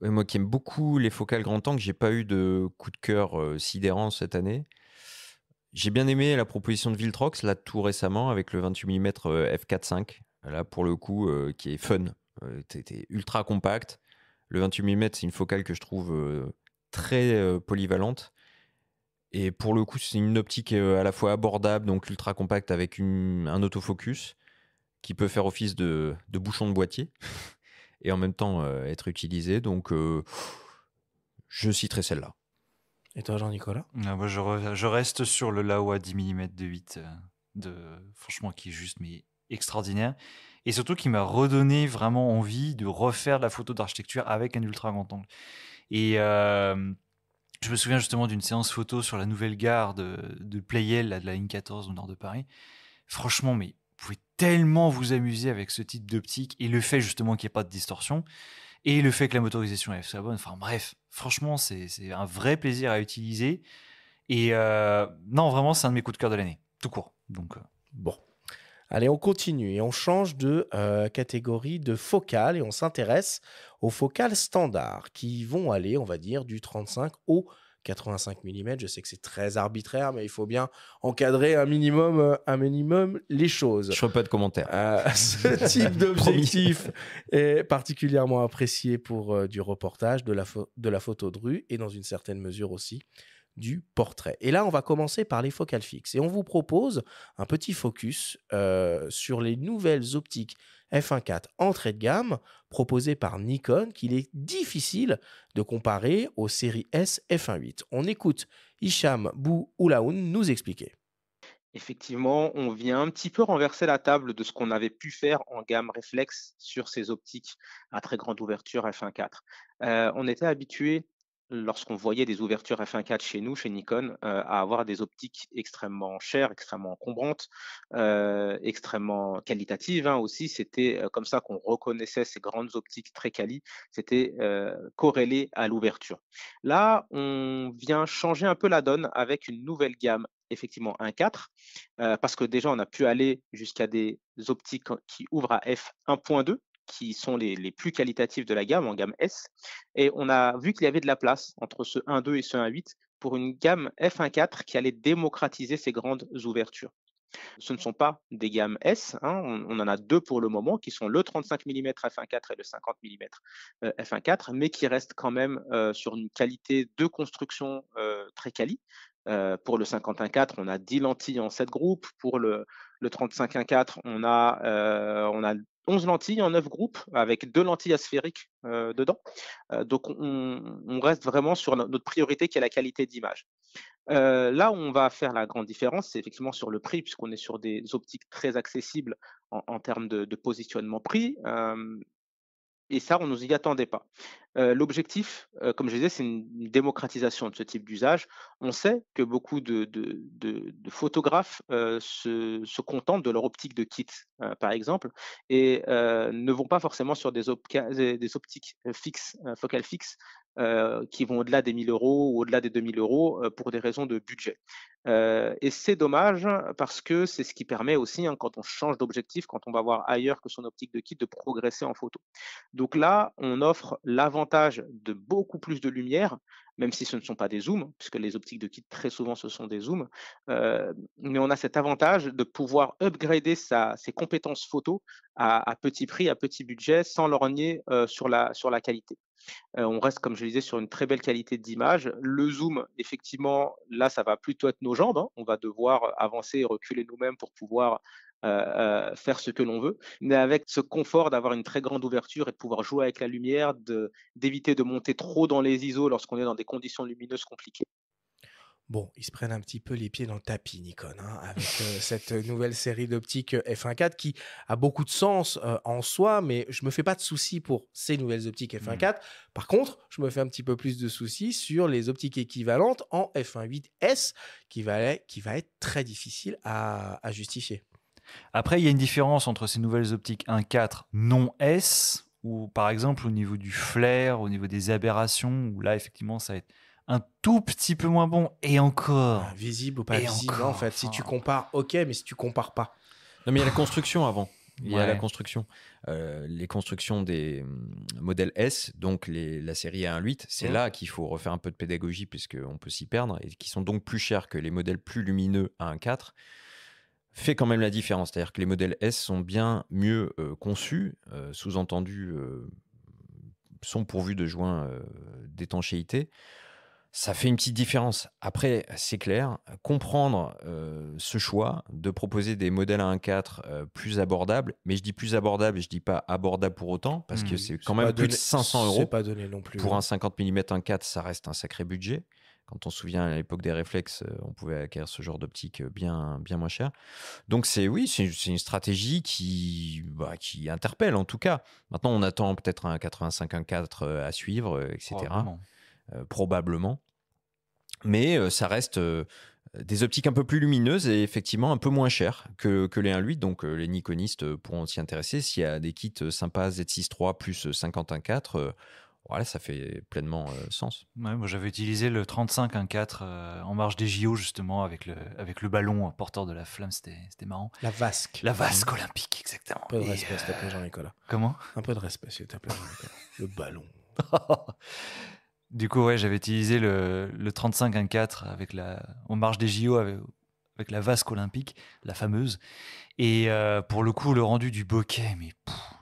Ouais, moi qui aime beaucoup les focales grand angle, j'ai pas eu de coup de cœur sidérant cette année. J'ai bien aimé la proposition de Viltrox, là tout récemment, avec le 28 mm f4.5. Là, pour le coup, qui est fun. T'es ultra compact. Le 28 mm, c'est une focale que je trouve très polyvalente. Et pour le coup, c'est une optique à la fois abordable, donc ultra compacte, avec un autofocus qui peut faire office de bouchon de boîtier et en même temps être utilisé. Donc, je citerai celle-là. Et toi, Jean-Nicolas? Moi, je reste sur le Laowa 10 mm de 8, franchement, qui est juste extraordinaire. Et surtout, qui m'a redonné vraiment envie de refaire de la photo d'architecture avec un ultra grand angle. Et je me souviens justement d'une séance photo sur la nouvelle gare de Pleyel, là, de la ligne 14 au nord de Paris. Franchement, mais vous pouvez tellement vous amuser avec ce type d'optique et le fait justement qu'il n'y ait pas de distorsion. Et le fait que la motorisation est soit bonne, enfin bref, franchement, c'est un vrai plaisir à utiliser. Et non, vraiment, c'est un de mes coups de cœur de l'année, tout court. Donc, Bon. Allez, on continue et on change de catégorie de focale et on s'intéresse aux focales standards qui vont aller, on va dire, du 35 au 85 mm. Je sais que c'est très arbitraire, mais il faut bien encadrer un minimum les choses. Je ferai pas de commentaires. Ce type d'objectif est particulièrement apprécié pour du reportage, de la photo de rue et dans une certaine mesure aussi du portrait. Et là, on va commencer par les focales fixes. Et on vous propose un petit focus sur les nouvelles optiques f1.4 entrée de gamme proposées par Nikon qu'il est difficile de comparer aux séries S f1.8. On écoute Hicham Bououlaoun nous expliquer. Effectivement, on vient un petit peu renverser la table de ce qu'on avait pu faire en gamme réflexe sur ces optiques à très grande ouverture f1.4. On était habitué, lorsqu'on voyait des ouvertures f1.4 chez nous, chez Nikon, à avoir des optiques extrêmement chères, extrêmement encombrantes, extrêmement qualitatives aussi. C'était comme ça qu'on reconnaissait ces grandes optiques très quali. C'était corrélé à l'ouverture. Là, on vient changer un peu la donne avec une nouvelle gamme, effectivement 1.4, parce que déjà on a pu aller jusqu'à des optiques qui ouvrent à f1.2, qui sont les plus qualitatives de la gamme, en gamme S, et on a vu qu'il y avait de la place entre ce 1.2 et ce 1.8 pour une gamme f1.4 qui allait démocratiser ces grandes ouvertures. Ce ne sont pas des gammes S, on en a deux pour le moment, qui sont le 35 mm f1.4 et le 50 mm f1.4, mais qui restent quand même sur une qualité de construction très quali. Pour le 51.4, on a 10 lentilles en 7 groupes. Pour le 35.1.4, on a 11 lentilles en 9 groupes avec 2 lentilles asphériques dedans. Donc, on reste vraiment sur notre priorité qui est la qualité d'image. Là où on va faire la grande différence, c'est effectivement sur le prix, puisqu'on est sur des optiques très accessibles en termes de positionnement prix. Et ça, on nous y attendait pas. L'objectif, comme je disais, c'est une démocratisation de ce type d'usage. On sait que beaucoup de photographes, se contentent de leur optique de kit, par exemple, et ne vont pas forcément sur des optiques, fixes, focales fixes, qui vont au-delà des 1 000 € ou au-delà des 2 000 €, pour des raisons de budget. Et c'est dommage parce que c'est ce qui permet aussi, hein, quand on change d'objectif, quand on va voir ailleurs que son optique de kit, de progresser en photo. Donc là, on offre l'avantage de beaucoup plus de lumière, même si ce ne sont pas des zooms, puisque les optiques de kit, très souvent, ce sont des zooms. Mais on a cet avantage de pouvoir upgrader ses compétences photo à petit prix, à petit budget, sans lorgner sur la qualité. On reste, comme je le disais, sur une très belle qualité d'image. Le zoom, effectivement, là, ça va plutôt être nos jambes, hein. On va devoir avancer et reculer nous-mêmes pour pouvoir faire ce que l'on veut, mais avec ce confort d'avoir une très grande ouverture et de pouvoir jouer avec la lumière, d'éviter de monter trop dans les ISO lorsqu'on est dans des conditions lumineuses compliquées. Bon, ils se prennent un petit peu les pieds dans le tapis, Nikon, hein, avec cette nouvelle série d'optiques f1.4 qui a beaucoup de sens en soi, mais je me fais pas de soucis pour ces nouvelles optiques f1.4. Par contre, je me fais un petit peu plus de soucis sur les optiques équivalentes en f1.8S qui va être très difficile à justifier. Après, il y a une différence entre ces nouvelles optiques 1.4 non S, ou par exemple au niveau du flare, au niveau des aberrations, où là, effectivement, ça va être un tout petit peu moins bon. Et encore. Visible ou pas Et visible, encore, en fait. Si tu compares, ok, mais si tu compares pas. Non, mais il y a la construction avant. Il y a la Ouais. construction. Les constructions des modèles S, donc la série 1.8, c'est là qu'il faut refaire un peu de pédagogie puisqu'on peut s'y perdre, et qui sont donc plus chers que les modèles plus lumineux 1.4, fait quand même la différence. C'est-à-dire que les modèles S sont bien mieux conçus, sous-entendu sont pourvus de joints d'étanchéité. Ça fait une petite différence. Après, c'est clair, comprendre ce choix de proposer des modèles à 1.4 plus abordables, mais je dis plus abordables, je dis pas abordable pour autant, parce que c'est quand même plus de 500 C'est €. pas donné non plus. Pour un 50 mm 1.4, ça reste un sacré budget. Quand on se souvient, à l'époque des réflexes, on pouvait acquérir ce genre d'optique bien moins cher. Donc c'est une stratégie qui interpelle en tout cas. Maintenant, on attend peut-être un 85 1.4 à suivre, etc. Probablement. Mais ça reste des optiques un peu plus lumineuses et effectivement un peu moins chères que les 1.8. Donc les Nikonistes pourront s'y intéresser. S'il y a des kits sympas Z6 III plus 50 1.4, voilà, ça fait pleinement sens. Ouais, moi j'avais utilisé le 35 1.4 en marge des JO justement avec le ballon porteur de la flamme, c'était marrant. La vasque. La vasque olympique, exactement. Un peu de respect, s'il te plaît, Jean-Nicolas. Comment? Un peu de respect, s'il te plaît, Jean-Nicolas. Le ballon. Du coup, ouais, j'avais utilisé le 35 1.4 en marge des JO avec la vasque olympique, la fameuse. Et pour le coup, le rendu du bokeh, mais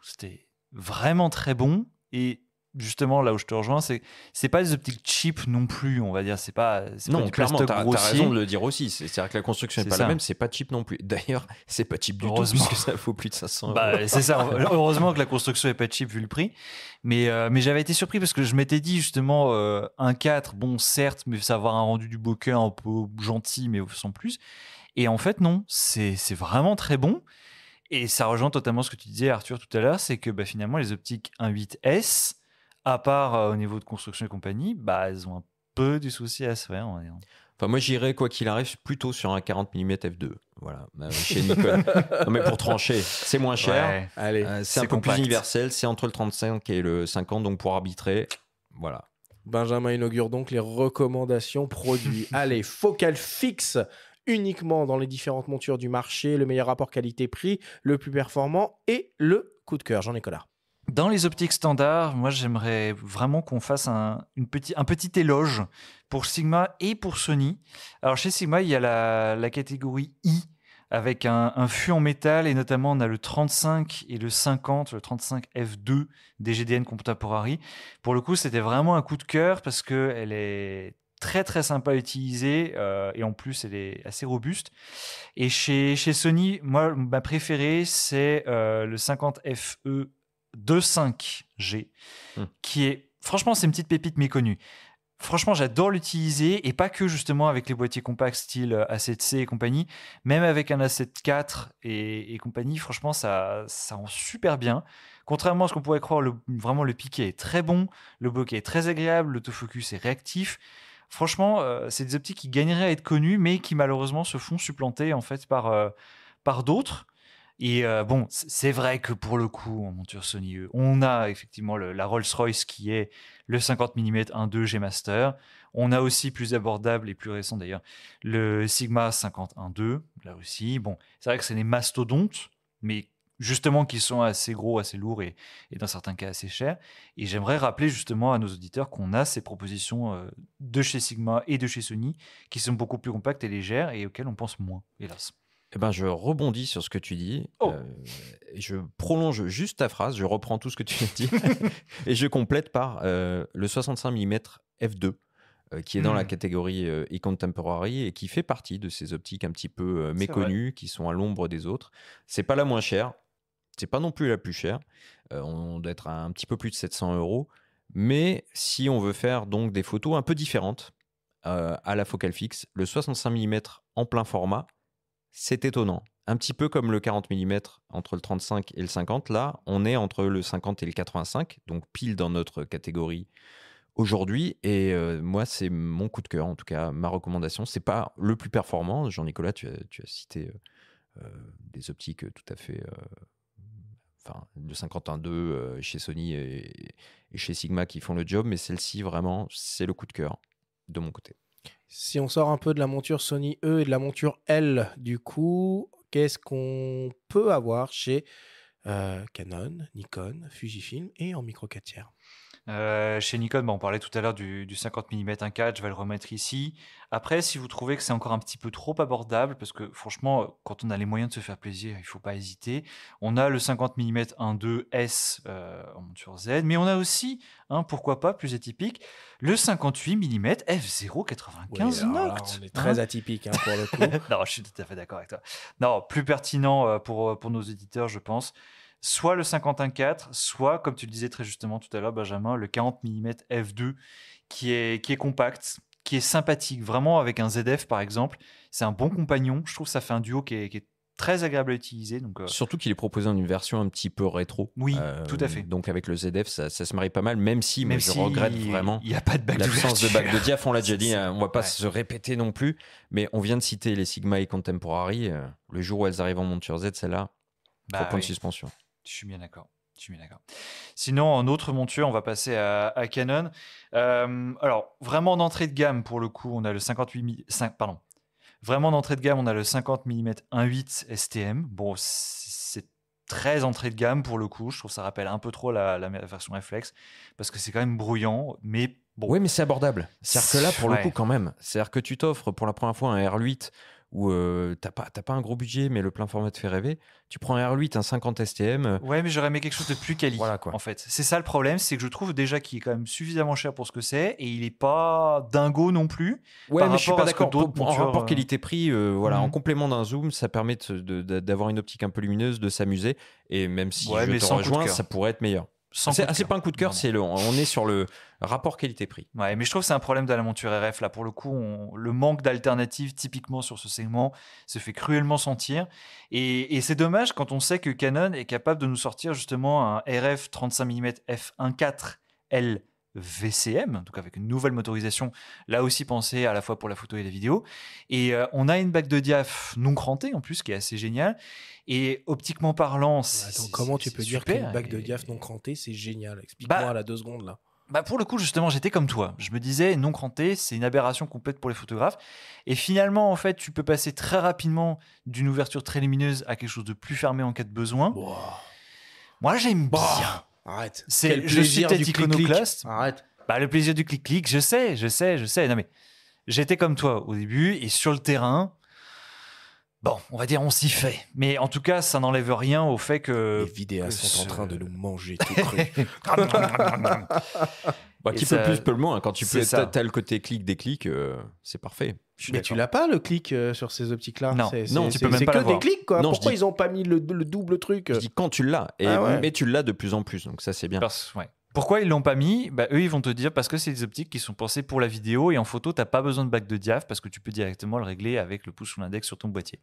c'était vraiment très bon. Et justement, là où je te rejoins, c'est pas des optiques cheap non plus, on va dire. C'est pas Non, du clairement, plastoc t'as grossier. raison de le dire aussi. C'est-à-dire que la construction n'est C'est pas ça. la même, c'est pas cheap non plus. D'ailleurs, c'est pas cheap du tout, Heureusement. puisque ça vaut plus de 500 €. Bah, c'est ça. Heureusement que la construction est pas cheap vu le prix. Mais j'avais été surpris parce que je m'étais dit justement 1.4, bon certes, mais ça va avoir un rendu du bokeh un peu gentil, mais sans plus. Et en fait non, c'est vraiment très bon. Et ça rejoint totalement ce que tu disais Arthur tout à l'heure, c'est que finalement les optiques 1.8S, à part au niveau de construction et compagnie, elles ont un peu du souci à se faire. On va dire. Enfin, moi, j'irais, quoi qu'il arrive, plutôt sur un 40 mm f2. Voilà, chez Nikon. Non, mais pour trancher, c'est moins cher. Ouais. Allez, C'est un peu plus universel. C'est entre le 35 et le 50. Donc, pour arbitrer, voilà. Benjamin inaugure donc les recommandations produits. Allez, focale fixe uniquement dans les différentes montures du marché, le meilleur rapport qualité-prix, le plus performant et le coup de cœur. Jean-Nicolas. Dans les optiques standards, moi j'aimerais vraiment qu'on fasse un petit éloge pour Sigma et pour Sony. Alors chez Sigma, il y a la catégorie I avec un fût en métal et notamment on a le 35 et le 50, le 35 F2 des GDN Contemporary. Pour le coup, c'était vraiment un coup de cœur parce qu'elle est très très sympa à utiliser et en plus elle est assez robuste. Et chez Sony, moi ma préférée c'est le 50 FE 2.5G qui est franchement c'est une petite pépite méconnue. Franchement, j'adore l'utiliser, et pas que justement avec les boîtiers compacts style A7C et compagnie, même avec un A7 IV et compagnie, franchement, ça rend super bien. Contrairement à ce qu'on pourrait croire, vraiment le piqué est très bon, le bokeh est très agréable, l'autofocus est réactif. Franchement, c'est des optiques qui gagneraient à être connues, mais qui malheureusement se font supplanter en fait par d'autres. Et bon, c'est vrai que pour le coup, en monture Sony, on a effectivement la Rolls-Royce qui est le 50 mm 1.2 G Master. On a aussi plus abordable et plus récent d'ailleurs le Sigma 50 1.2, là aussi. Bon, c'est vrai que c'est des mastodontes, mais justement qui sont assez gros, assez lourds et dans certains cas assez chers. Et j'aimerais rappeler justement à nos auditeurs qu'on a ces propositions de chez Sigma et de chez Sony qui sont beaucoup plus compactes et légères et auxquelles on pense moins, hélas. Eh ben, je rebondis sur ce que tu dis. Oh. Et je prolonge juste ta phrase. Je reprends tout ce que tu as dit. Et je complète par le 65 mm f2, qui est dans la catégorie e-contemporary et qui fait partie de ces optiques un petit peu méconnues, qui sont à l'ombre des autres. C'est pas la moins chère. C'est pas non plus la plus chère. On doit être à un petit peu plus de 700 €. Mais si on veut faire donc des photos un peu différentes à la focale fixe, le 65 mm en plein format, c'est étonnant. Un petit peu comme le 40 mm entre le 35 et le 50. Là, on est entre le 50 et le 85, donc pile dans notre catégorie aujourd'hui. Et moi, c'est mon coup de cœur, en tout cas, ma recommandation. C'est pas le plus performant. Jean-Nicolas, tu as cité des optiques tout à fait... Enfin, le 51.2 chez Sony et chez Sigma qui font le job, mais celle-ci, vraiment, c'est le coup de cœur de mon côté. Si on sort un peu de la monture Sony E et de la monture L, du coup, qu'est-ce qu'on peut avoir chez Canon, Nikon, Fujifilm et en micro 4 tiers? Chez Nikon, on parlait tout à l'heure du 50 mm 1.4, je vais le remettre ici. Après, si vous trouvez que c'est encore un petit peu trop abordable, parce que franchement, quand on a les moyens de se faire plaisir, il ne faut pas hésiter. On a le 50 mm 1.2 S en monture Z, mais on a aussi, pourquoi pas, plus atypique, le 58 mm f0.95 Noct. On est très atypique pour le coup. Non, je suis tout à fait d'accord avec toi. Non, plus pertinent pour nos éditeurs, je pense. Soit le 51.4, soit, comme tu le disais très justement tout à l'heure, Benjamin, le 40 mm f2, qui est compact, qui est sympathique. Vraiment, avec un ZF, par exemple, c'est un bon compagnon. Je trouve que ça fait un duo qui est très agréable à utiliser. Donc, Surtout qu'il est proposé en une version un petit peu rétro. Oui, tout à fait. Donc avec le ZF, ça se marie pas mal, même si je regrette vraiment il n'y a pas de bac l'absence de bac de diaph. On l'a déjà dit, on ne va pas se répéter non plus. Mais on vient de citer les Sigma et Contemporary. Le jour où elles arrivent en monture Z, celle-là, 3 points de suspension. Je suis bien d'accord. Sinon, en autre monture, on va passer à Canon. Alors, vraiment d'entrée de gamme, pour le coup, on a le 58 pardon. Vraiment d'entrée de gamme, on a le 50 mm 1.8 STM. Bon, c'est très entrée de gamme pour le coup. Je trouve que ça rappelle un peu trop la version Reflex parce que c'est quand même brouillant, mais bon. Oui, mais c'est abordable. C'est-à-dire que là, pour le coup, quand même, c'est-à-dire que tu t'offres pour la première fois un R8 où t'as pas un gros budget, mais le plein format te fait rêver. Tu prends un R8, un 50 STM. Ouais, mais j'aurais aimé quelque chose de plus quali. Voilà, quoi. En fait, c'est ça le problème, c'est que je trouve déjà qu'il est quand même suffisamment cher pour ce que c'est, et il est pas dingo non plus. Ouais, mais je suis pas d'accord. En montures, rapport qualité-prix, en complément d'un zoom, ça permet d'avoir une optique un peu lumineuse, de s'amuser. Et même si je te rejoins, ça pourrait être meilleur. C'est pas un coup de cœur, on est sur le rapport qualité-prix. Ouais, mais je trouve que c'est un problème de la monture RF. Là, pour le coup, le manque d'alternatives, typiquement sur ce segment, se fait cruellement sentir. Et c'est dommage quand on sait que Canon est capable de nous sortir justement un RF 35 mm f1.4L VCM, donc avec une nouvelle motorisation, là aussi pensée à la fois pour la photo et la vidéo. Et on a une bague de diaph non crantée en plus, qui est assez géniale. Et optiquement parlant, comment tu peux dire qu'une bague de diaph non crantée, c'est génial? Explique-moi à la 2 secondes là. Pour le coup, justement, j'étais comme toi. Je me disais, non cranté, c'est une aberration complète pour les photographes. Et finalement, en fait, tu peux passer très rapidement d'une ouverture très lumineuse à quelque chose de plus fermé en cas de besoin. Moi, j'aime bien. Arrête. Je suis peut-être iconoclaste. Arrête. Le plaisir du clic-clic, je sais. Non, mais j'étais comme toi au début et sur le terrain. Bon, on va dire on s'y fait. Mais en tout cas, ça n'enlève rien au fait que... Les vidéastes sont en train de nous manger tout cru. Qui peut plus, peut le moins. Quand tu as le côté clic, déclic, c'est parfait. Mais tu l'as pas le clic sur ces optiques-là? Non, tu peux même pas l'avoir. C'est que des clics, quoi. Pourquoi ils ont pas mis le double truc? Je dis quand tu l'as, mais tu l'as de plus en plus, donc ça c'est bien. Pourquoi ils l'ont pas mis? Eux, ils vont te dire parce que c'est des optiques qui sont pensées pour la vidéo et en photo, t'as pas besoin de bac de diaph parce que tu peux directement le régler avec le pouce ou l'index sur ton boîtier.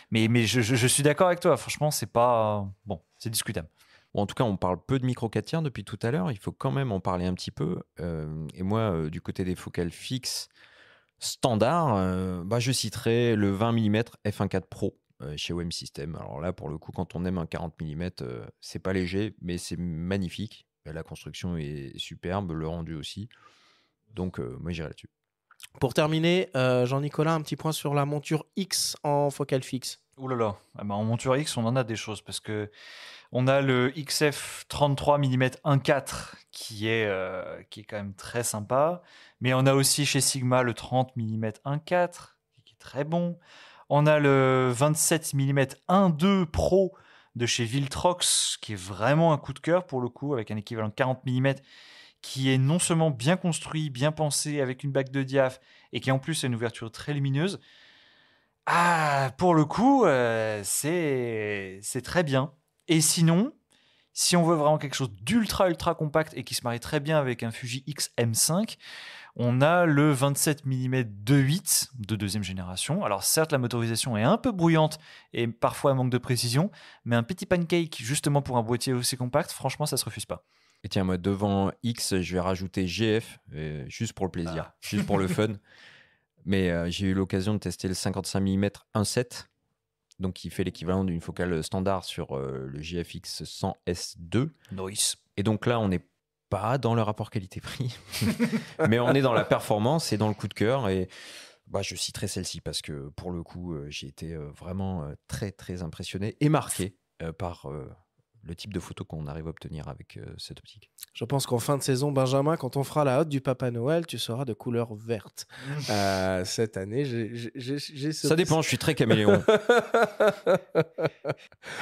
Mais je suis d'accord avec toi. Franchement, c'est pas bon, c'est discutable. Bon, en tout cas, on parle peu de micro 4 tiers depuis tout à l'heure. Il faut quand même en parler un petit peu. Et moi, du côté des focales fixes standard, je citerai le 20 mm f1.4 Pro chez OM System. Alors là, pour le coup, quand on aime un 40 mm, c'est pas léger, mais c'est magnifique. La construction est superbe, le rendu aussi. Donc, moi, j'irai là-dessus. Pour terminer, Jean-Nicolas, un petit point sur la monture X en focale fixe. Ouh là là, en monture X, on en a des choses parce que on a le XF 33 mm 1.4 qui est quand même très sympa, mais on a aussi chez Sigma le 30 mm 1.4 qui est très bon. On a le 27 mm 1.2 Pro de chez Viltrox qui est vraiment un coup de cœur pour le coup avec un équivalent de 40 mm qui est non seulement bien construit, bien pensé avec une bague de diaph et qui en plus a une ouverture très lumineuse. Ah, pour le coup, c'est très bien. Et sinon, si on veut vraiment quelque chose d'ultra compact et qui se marie très bien avec un Fuji X-M5, on a le 27 mm 2.8 de deuxième génération. Alors certes, la motorisation est un peu bruyante et parfois un manque de précision, mais un petit pancake justement pour un boîtier aussi compact, franchement, ça se refuse pas. Et tiens, moi, devant X, je vais rajouter GF, juste pour le plaisir, juste pour le fun. Mais j'ai eu l'occasion de tester le 55 mm 1.7, donc qui fait l'équivalent d'une focale standard sur le GFX 100S2. Nice. Et donc là, on n'est pas dans le rapport qualité-prix, mais on est dans la performance et dans le coup de cœur. Et je citerai celle-ci parce que pour le coup, j'ai été vraiment très, très impressionné et marqué par le type de photo qu'on arrive à obtenir avec cette optique. Je pense qu'en fin de saison, Benjamin, quand on fera la hotte du Papa Noël, tu seras de couleur verte. Cette année, j'ai ce... Ça dépend, je suis très caméléon.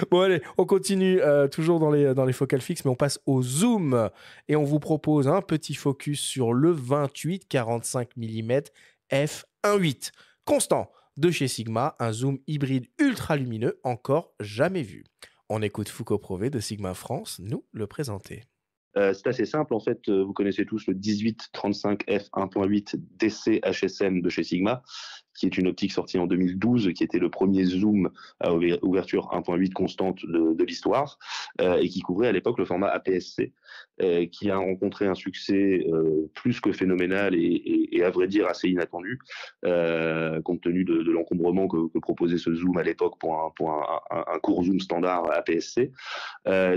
Bon, allez, on continue toujours dans les focales fixes, mais on passe au zoom. Et on vous propose un petit focus sur le 28-45 mm f1.8. Constant de chez Sigma, un zoom hybride ultra lumineux encore jamais vu. On écoute Foucault Prové de Sigma France nous le présenter. C'est assez simple, en fait, vous connaissez tous le 18-35 f1.8 DC HSM de chez Sigma, qui est une optique sortie en 2012, qui était le premier zoom à ouverture 1.8 constante de l'histoire, et qui couvrait à l'époque le format APS-C, qui a rencontré un succès plus que phénoménal et à vrai dire assez inattendu, compte tenu de l'encombrement que proposait ce zoom à l'époque pour un court zoom standard APS-C.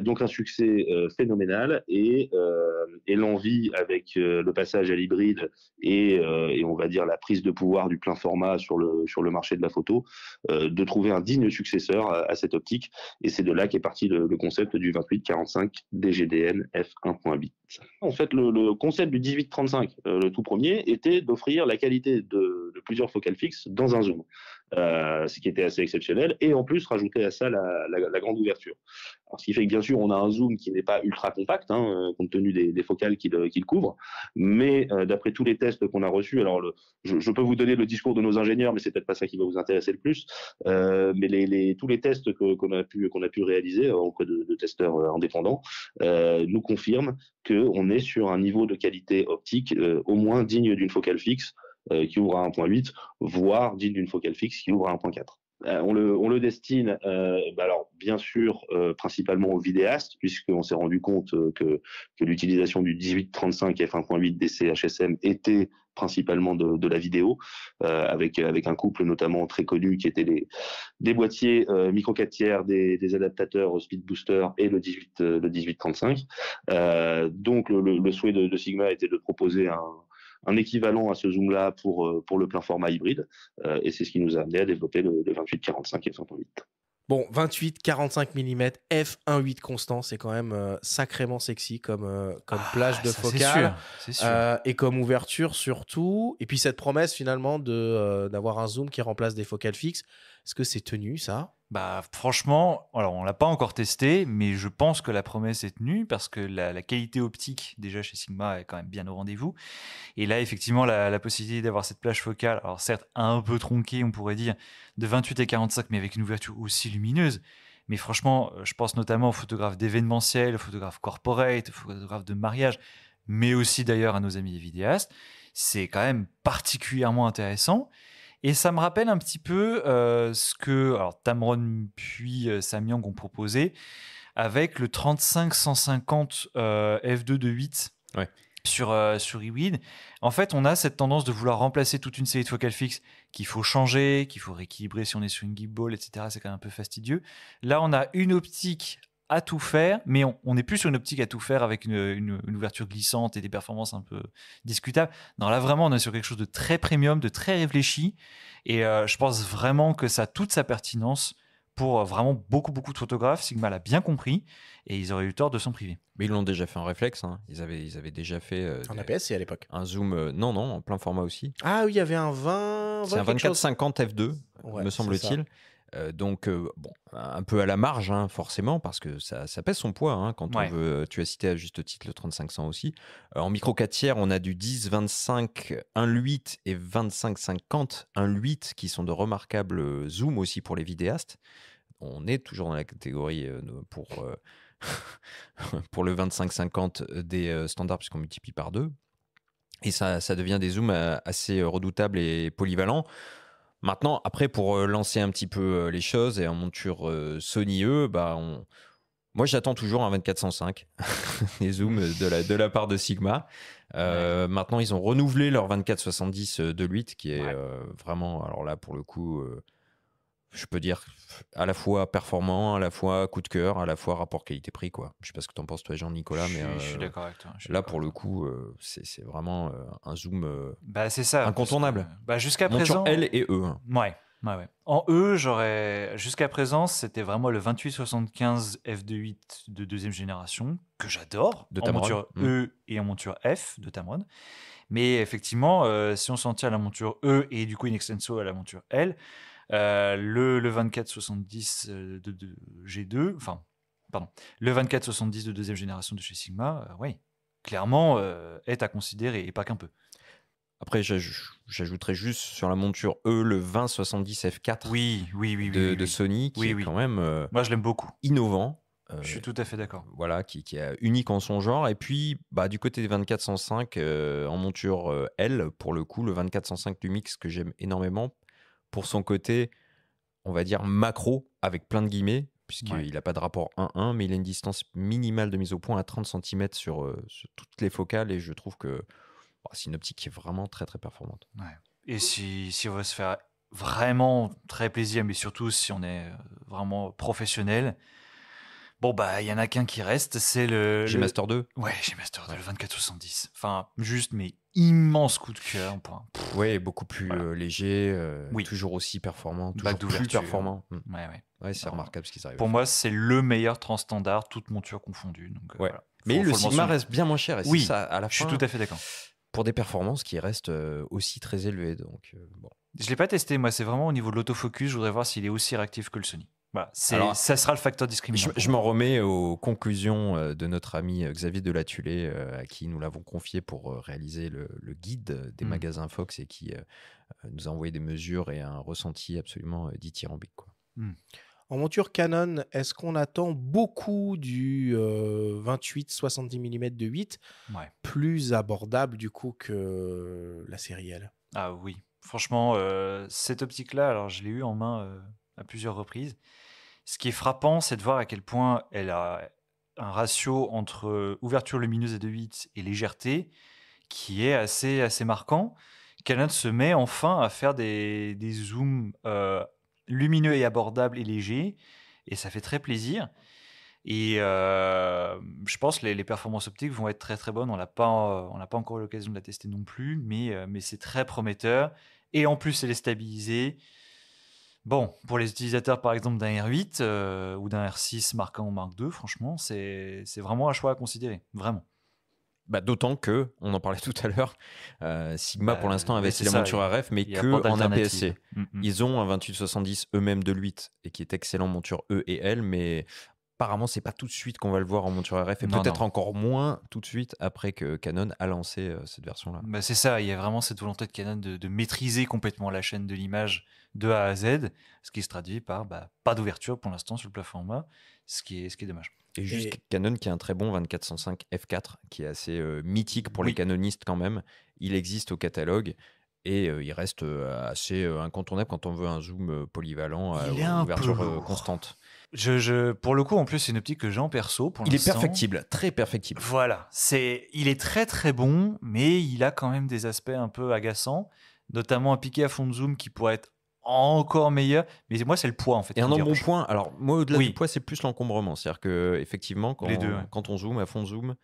Donc un succès phénoménal et l'envie avec le passage à l'hybride et on va dire la prise de pouvoir du plein format sur le marché de la photo, de trouver un digne successeur à cette optique. Et c'est de là qu'est parti le concept du 28-45 DGDN f1.8. En fait, le concept du 18-35, le tout premier, était d'offrir la qualité de plusieurs focales fixes dans un zoom. Ce qui était assez exceptionnel, et en plus rajouter à ça la grande ouverture. Alors, ce qui fait que bien sûr on a un zoom qui n'est pas ultra compact, compte tenu des focales qu'il couvre, mais d'après tous les tests qu'on a reçus, alors je peux vous donner le discours de nos ingénieurs, mais c'est peut-être pas ça qui va vous intéresser le plus, mais tous les tests qu'on a pu réaliser auprès de testeurs indépendants nous confirment qu'on est sur un niveau de qualité optique au moins digne d'une focale fixe qui ouvre à 1.8, voire digne d'une focale fixe qui ouvre à 1.4. On le destine, alors bien sûr, principalement aux vidéastes, puisqu'on s'est rendu compte que l'utilisation du 18-35 f1.8 DC HSM était principalement de la vidéo, avec un couple notamment très connu qui était des boîtiers micro 4 tiers, des adaptateurs Speed Booster et le 18-35. Donc le souhait de Sigma était de proposer un équivalent à ce zoom-là pour le plein format hybride. Et c'est ce qui nous a amené à développer le 28-45 f1.8. Bon, 28-45 mm f1.8 constant, c'est quand même sacrément sexy comme plage de focale. C'est sûr. Et comme ouverture surtout. Et puis cette promesse finalement d'avoir un zoom qui remplace des focales fixes. Est-ce que c'est tenu ça ? Franchement, alors on l'a pas encore testé, mais je pense que la promesse est tenue parce que la qualité optique déjà chez Sigma est quand même bien au rendez-vous. Et là, effectivement, la possibilité d'avoir cette plage focale, alors certes un peu tronquée, on pourrait dire, de 28 à 45, mais avec une ouverture aussi lumineuse, Mais franchement, je pense notamment aux photographes d'événementiel, aux photographes corporate, aux photographes de mariage, mais aussi d'ailleurs à nos amis vidéastes. C'est quand même particulièrement intéressant. Et ça me rappelle un petit peu ce que alors, Tamron puis Samyang ont proposé avec le 35-150 f2 de 8 Ouais. sur Rewind. En fait, on a cette tendance de vouloir remplacer toute une série de focales fixes qu'il faut changer, qu'il faut rééquilibrer si on est sur une gimbal, etc. C'est quand même un peu fastidieux. Là, on a une optique à tout faire, mais on n'est plus sur une optique à tout faire avec une ouverture glissante et des performances un peu discutables. Non, là, vraiment, on est sur quelque chose de très premium, de très réfléchi. Et je pense vraiment que ça a toute sa pertinence pour vraiment beaucoup de photographes. Sigma l'a bien compris et ils auraient eu tort de s'en priver. Mais ils l'ont déjà fait en réflexe. Hein. Ils avaient déjà fait En APS-C à l'époque. un zoom. Non, en plein format aussi. Ah oui, il y avait un 20. C'est un quelque chose. 24-50 f2, Ouais, me c'est semble-t-il. Donc, bon, un peu à la marge, hein, forcément, parce que ça pèse son poids. Hein, quand Ouais. on veut, tu as cité à juste titre le 3500 aussi. En micro 4 tiers, on a du 10-25 1.8 et 25-50 1.8 qui sont de remarquables zooms aussi pour les vidéastes. On est toujours dans la catégorie pour le 25-50 des standards, puisqu'on multiplie par 2. Et ça devient des zooms assez redoutables et polyvalents. Maintenant, après, pour lancer un petit peu les choses, et en monture Sony E, moi j'attends toujours un 24-105, les zooms de la part de Sigma. Maintenant, ils ont renouvelé leur 24-70 de 8, qui est vraiment, alors là, pour le coup, je peux dire à la fois performant, à la fois coup de cœur, à la fois rapport qualité-prix, quoi. Je sais pas ce que tu en penses, toi, Jean-Nicolas, mais Je suis d'accord avec toi. là, pour le coup, c'est vraiment un zoom C'est ça. incontournable. Jusqu'à Monture présent. L et E. Hein. Ouais. En E, jusqu'à présent, c'était vraiment le 28-75 f2.8 de deuxième génération, que j'adore, De en Tamron. monture E et en monture F de Tamron. Mais effectivement, si on s'en tient à la monture E et du coup in extenso à la monture L, le 24-70 de G2, enfin, pardon, le 24-70 de deuxième génération de chez Sigma, oui, clairement, est à considérer, et pas qu'un peu. Après, j'ajouterais juste sur la monture E le 20-70 F4 Oui, de Sony, qui est quand même moi, je l'aime beaucoup. innovant. Je suis tout à fait d'accord. Voilà, qui est unique en son genre. Et puis, du côté des 24-105, en monture L, pour le coup, le 24-105 Lumix, que j'aime énormément, pour son côté, on va dire macro, avec plein de guillemets, puisqu'il n'a pas de rapport 1-1, mais il a une distance minimale de mise au point à 30 cm sur toutes les focales, et je trouve que c'est une optique qui est vraiment très très performante. Ouais. Et si on veut se faire vraiment très plaisir, mais surtout si on est vraiment professionnel, il y en a qu'un qui reste, c'est le G-Master 2. Ouais, G-Master 2, le 24-70. Enfin, juste, mais immense coup de cœur. Oui, beaucoup plus léger, Oui. toujours aussi performant, Bac toujours plus performant. Ouais, c'est remarquable ce qu'ils arrivent pour à moi, c'est le meilleur transstandard, toute monture confondue. Donc, voilà. Mais le faut Sigma reste bien moins cher. Et oui, ça, à la fin, je suis tout à fait d'accord. Pour des performances qui restent aussi très élevées. Donc, Je ne l'ai pas testé, moi, c'est vraiment au niveau de l'autofocus, je voudrais voir s'il est aussi réactif que le Sony. Voilà, ça sera le facteur discriminant. Je m'en remets aux conclusions de notre ami Xavier Delatulé, à qui nous l'avons confié pour réaliser le guide des magasins Fox, et qui nous a envoyé des mesures et un ressenti absolument dithyrambique, quoi. En monture Canon, est-ce qu'on attend beaucoup du 28-70 mm de 8, plus abordable du coup que la série L? Ah oui, franchement, cette optique-là, alors je l'ai eu en main à plusieurs reprises. Ce qui est frappant, c'est de voir à quel point elle a un ratio entre ouverture lumineuse et de 8 et légèreté qui est assez marquant. Canon se met enfin à faire des zooms lumineux et abordables et légers, et ça fait très plaisir. Et je pense que les performances optiques vont être très très bonnes. On n'a pas encore eu l'occasion de la tester non plus, mais c'est très prometteur. Et en plus, elle est stabilisée. Bon, pour les utilisateurs par exemple d'un R8 ou d'un R6 Mark 1 ou Mark 2, franchement, c'est vraiment un choix à considérer, vraiment. D'autant que, on en parlait tout à l'heure, Sigma pour l'instant investit la monture RF, mais que en APS-C. Ils ont un 28-70 eux-mêmes de l'8 et qui est excellent monture E et L, mais apparemment, c'est pas tout de suite qu'on va le voir en monture RF et Non, peut-être non. encore moins tout de suite après que Canon a lancé cette version-là. Bah, c'est ça, il y a vraiment cette volonté de Canon de maîtriser complètement la chaîne de l'image de A à Z, ce qui se traduit par pas d'ouverture pour l'instant sur le plat format, ce qui est dommage. Et juste Et- Canon qui a un très bon 2405 f4 qui est assez mythique pour les Oui. canonistes quand même. Il existe au catalogue et il reste assez incontournable quand on veut un zoom polyvalent à Il est un peu ouverture lourd. constante. Pour le coup, en plus, c'est une optique que j'ai en perso pour Il est l'instant. perfectible, très perfectible. Voilà, il est très très bon, mais il a quand même des aspects un peu agaçants, notamment un piqué à fond de zoom qui pourrait être encore meilleur. Mais moi, c'est le poids en fait. Et un qui me bon dérange. point, alors moi au-delà Oui. du poids, c'est plus l'encombrement. C'est-à-dire que effectivement, Les deux, ouais. quand on zoome à fond de zoom,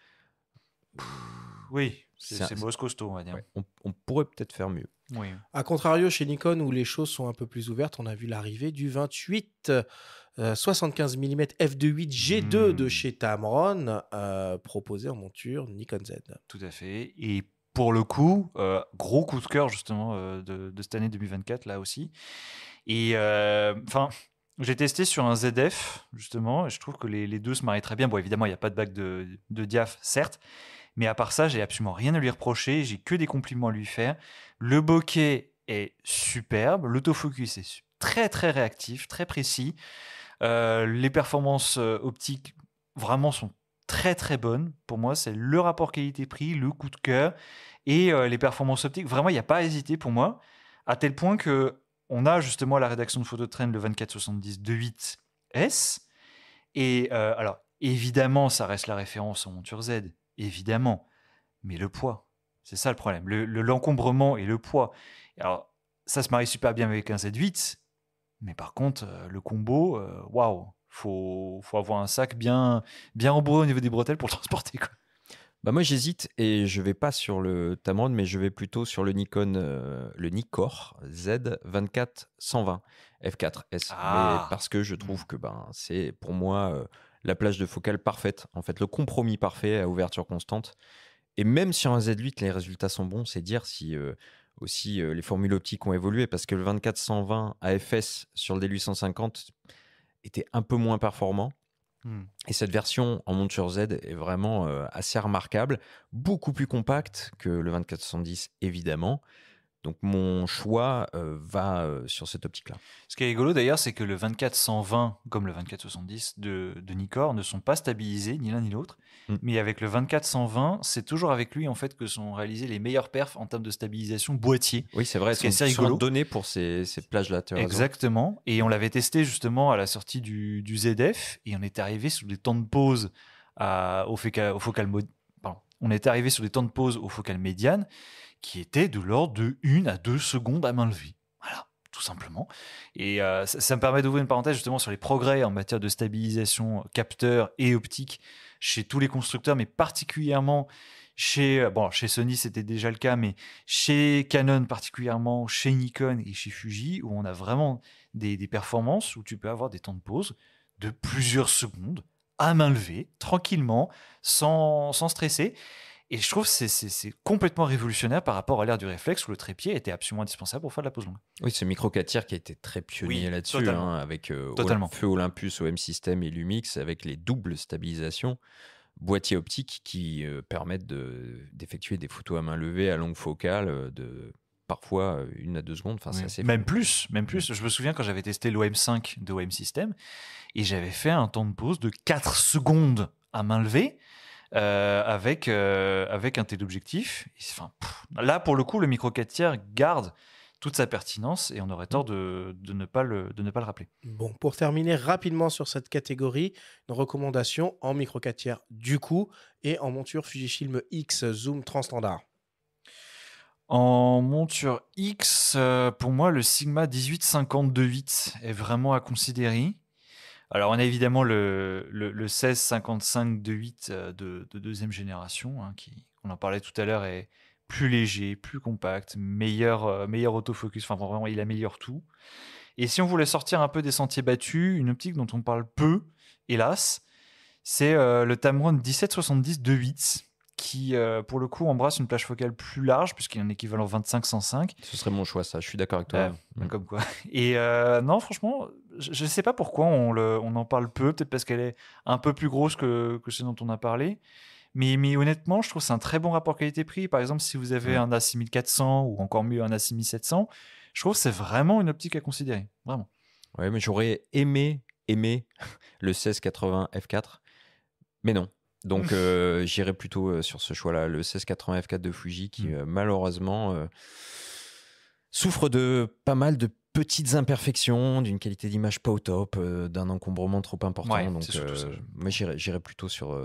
Oui, C'est un- c'est boss costaud, on va dire. ouais, on pourrait peut-être faire mieux. Oui. A contrario, chez Nikon, où les choses sont un peu plus ouvertes, on a vu l'arrivée du 28 75 mm f2.8 G2 de chez Tamron, proposé en monture Nikon Z. Tout à fait. Et pour le coup, gros coup de cœur justement de cette année 2024 là aussi. Et enfin, j'ai testé sur un ZF justement, et je trouve que les deux se marient très bien. Bon, évidemment, il n'y a pas de bac de diaph, certes, mais à part ça, j'ai absolument rien à lui reprocher. J'ai que des compliments à lui faire. Le bokeh est superbe, l'autofocus est très très réactif, très précis. Les performances optiques vraiment sont très très bonnes. Pour moi, c'est le rapport qualité-prix, le coup de cœur et les performances optiques. Vraiment, il n'y a pas à hésiter pour moi, à tel point que on a justement à la rédaction de Phototrend le 24-70 2.8S. Et alors, évidemment, ça reste la référence en monture Z, évidemment, mais le poids, c'est ça le problème. L'encombrement et le poids. Alors, ça se marie super bien avec un Z8, mais par contre, le combo, waouh, faut avoir un sac bien rembourré au niveau des bretelles pour le transporter, quoi. Bah moi j'hésite et je vais pas sur le Tamron mais je vais plutôt sur le Nikon le Nikkor Z24-120 f4S Ah. mais parce que je trouve que c'est pour moi la plage de focale parfaite en fait le compromis parfait à ouverture constante et même sur un Z8 les résultats sont bons c'est dire si aussi les formules optiques ont évolué parce que le 24-120 AFS sur le D850 était un peu moins performant. Et cette version en monture Z est vraiment assez remarquable, beaucoup plus compacte que le 24-70 évidemment. Donc mon choix va sur cette optique-là. Ce qui est rigolo d'ailleurs, c'est que le 24-120 comme le 24-70 de Nikkor ne sont pas stabilisés ni l'un ni l'autre. Mais avec le 24-120, c'est toujours avec lui en fait que sont réalisés les meilleurs perfs en termes de stabilisation boîtier. Oui, c'est vrai, Ce qui est assez sont rigolo. donnés pour ces plages-là. Exactement. Et on l'avait testé justement à la sortie du ZF et on était arrivé sous des temps de pause au focal on était arrivé sur des temps de pause au focal médiane qui étaient de l'ordre de 1 à 2 secondes à main levée. Voilà, tout simplement. Et ça me permet d'ouvrir une parenthèse justement sur les progrès en matière de stabilisation capteur et optique chez tous les constructeurs, mais particulièrement chez Sony, c'était déjà le cas, mais chez Canon particulièrement, chez Nikon et chez Fuji, où on a vraiment des performances où tu peux avoir des temps de pause de plusieurs secondes à main levée, tranquillement, sans stresser. Et je trouve que c'est complètement révolutionnaire par rapport à l'ère du réflexe où le trépied était absolument indispensable pour faire de la pose longue. Oui, ce micro 4 tiers qui a été très pionnier là-dessus, avec Feu Olympus, OM System et Lumix, avec les doubles stabilisations, boîtiers optiques qui permettent d'effectuer des photos à main levée à longue focale de parfois 1 à 2 secondes. Enfin, c'est assez même plus. Je me souviens quand j'avais testé l'OM5 de OM System et j'avais fait un temps de pause de 4 secondes à main levée. Avec un téléobjectif. Enfin, là, pour le coup, le micro 4 tiers garde toute sa pertinence et on aurait tort de ne pas le rappeler. Bon, pour terminer rapidement sur cette catégorie, une recommandation en micro 4 tiers du coup et en monture Fujifilm X zoom transstandard. En monture X, pour moi, le Sigma 18-50-2.8 est vraiment à considérer. Alors, on a évidemment le 16-55-2.8 de deuxième génération, on en parlait tout à l'heure, est plus léger, plus compact, meilleur autofocus, enfin vraiment, il améliore tout. Et si on voulait sortir un peu des sentiers battus, une optique dont on parle peu, hélas, c'est le Tamron 17-70-2.8, qui, pour le coup, embrasse une plage focale plus large, puisqu'il y a un équivalent 25-105. Ce serait mon choix, ça. Je suis d'accord avec toi. Comme quoi. Et non, franchement, je ne sais pas pourquoi on en parle peu, peut-être parce qu'elle est un peu plus grosse que ce dont on a parlé. Mais honnêtement, je trouve que c'est un très bon rapport qualité-prix. Par exemple, si vous avez un A6400 ou encore mieux un A6700, je trouve que c'est vraiment une optique à considérer. Vraiment. Ouais, mais j'aurais aimé le 1680 f4, mais non. Donc j'irai plutôt sur ce choix-là, le 1680 f4 de Fuji, qui malheureusement souffre de pas mal de petites imperfections, d'une qualité d'image pas au top, d'un encombrement trop important. Ouais, donc c'est surtout ça. moi j'irai plutôt sur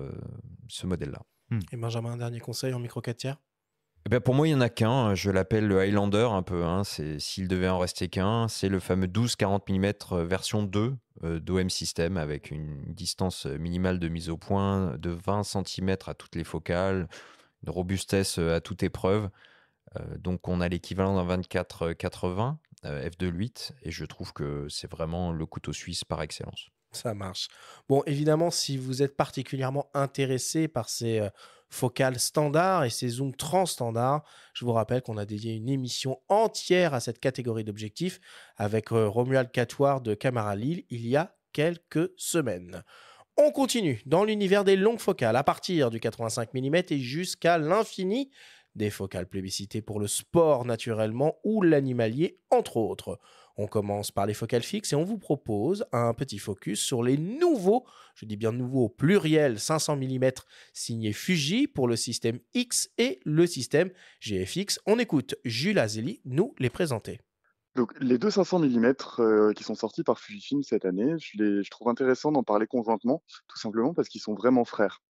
ce modèle-là. Et Benjamin, un dernier conseil en micro 4 tiers? Eh ben, pour moi, il n'y en a qu'un. Je l'appelle le Highlander un peu. S'il devait en rester qu'un, c'est le fameux 12-40 mm version 2 d'OM System, avec une distance minimale de mise au point de 20 cm à toutes les focales, une robustesse à toute épreuve. Donc on a l'équivalent d'un 24-80 f2.8, et je trouve que c'est vraiment le couteau suisse par excellence. Ça marche. Bon, évidemment, si vous êtes particulièrement intéressé par ces focales standards et ces zooms transstandards, je vous rappelle qu'on a dédié une émission entière à cette catégorie d'objectifs avec Romuald Catoir de Camera Lille il y a quelques semaines. On continue dans l'univers des longues focales à partir du 85 mm et jusqu'à l'infini, des focales plébiscitées pour le sport naturellement ou l'animalier entre autres. On commence par les focales fixes et on vous propose un petit focus sur les nouveaux, je dis bien nouveaux au pluriel, 500 mm signé Fuji pour le système X et le système GFX. On écoute Jules Azeli nous les présenter. Donc, les deux 500 mm qui sont sortis par Fujifilm cette année, je trouve intéressant d'en parler conjointement, tout simplement parce qu'ils sont vraiment frères.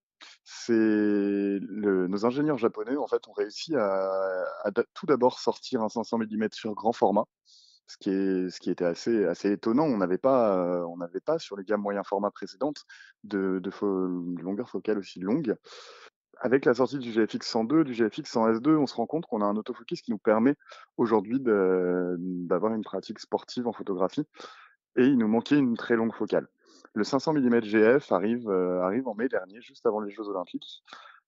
Nos ingénieurs japonais en fait ont réussi à tout d'abord sortir un 500 mm sur grand format, ce qui était assez étonnant. On n'avait pas sur les gammes moyen format précédentes de longueur focale aussi longue. Avec la sortie du GFX 102, du GFX 100S2, on se rend compte qu'on a un autofocus qui nous permet aujourd'hui d'avoir une pratique sportive en photographie, et il nous manquait une très longue focale. Le 500 mm GF arrive en mai dernier, juste avant les Jeux Olympiques,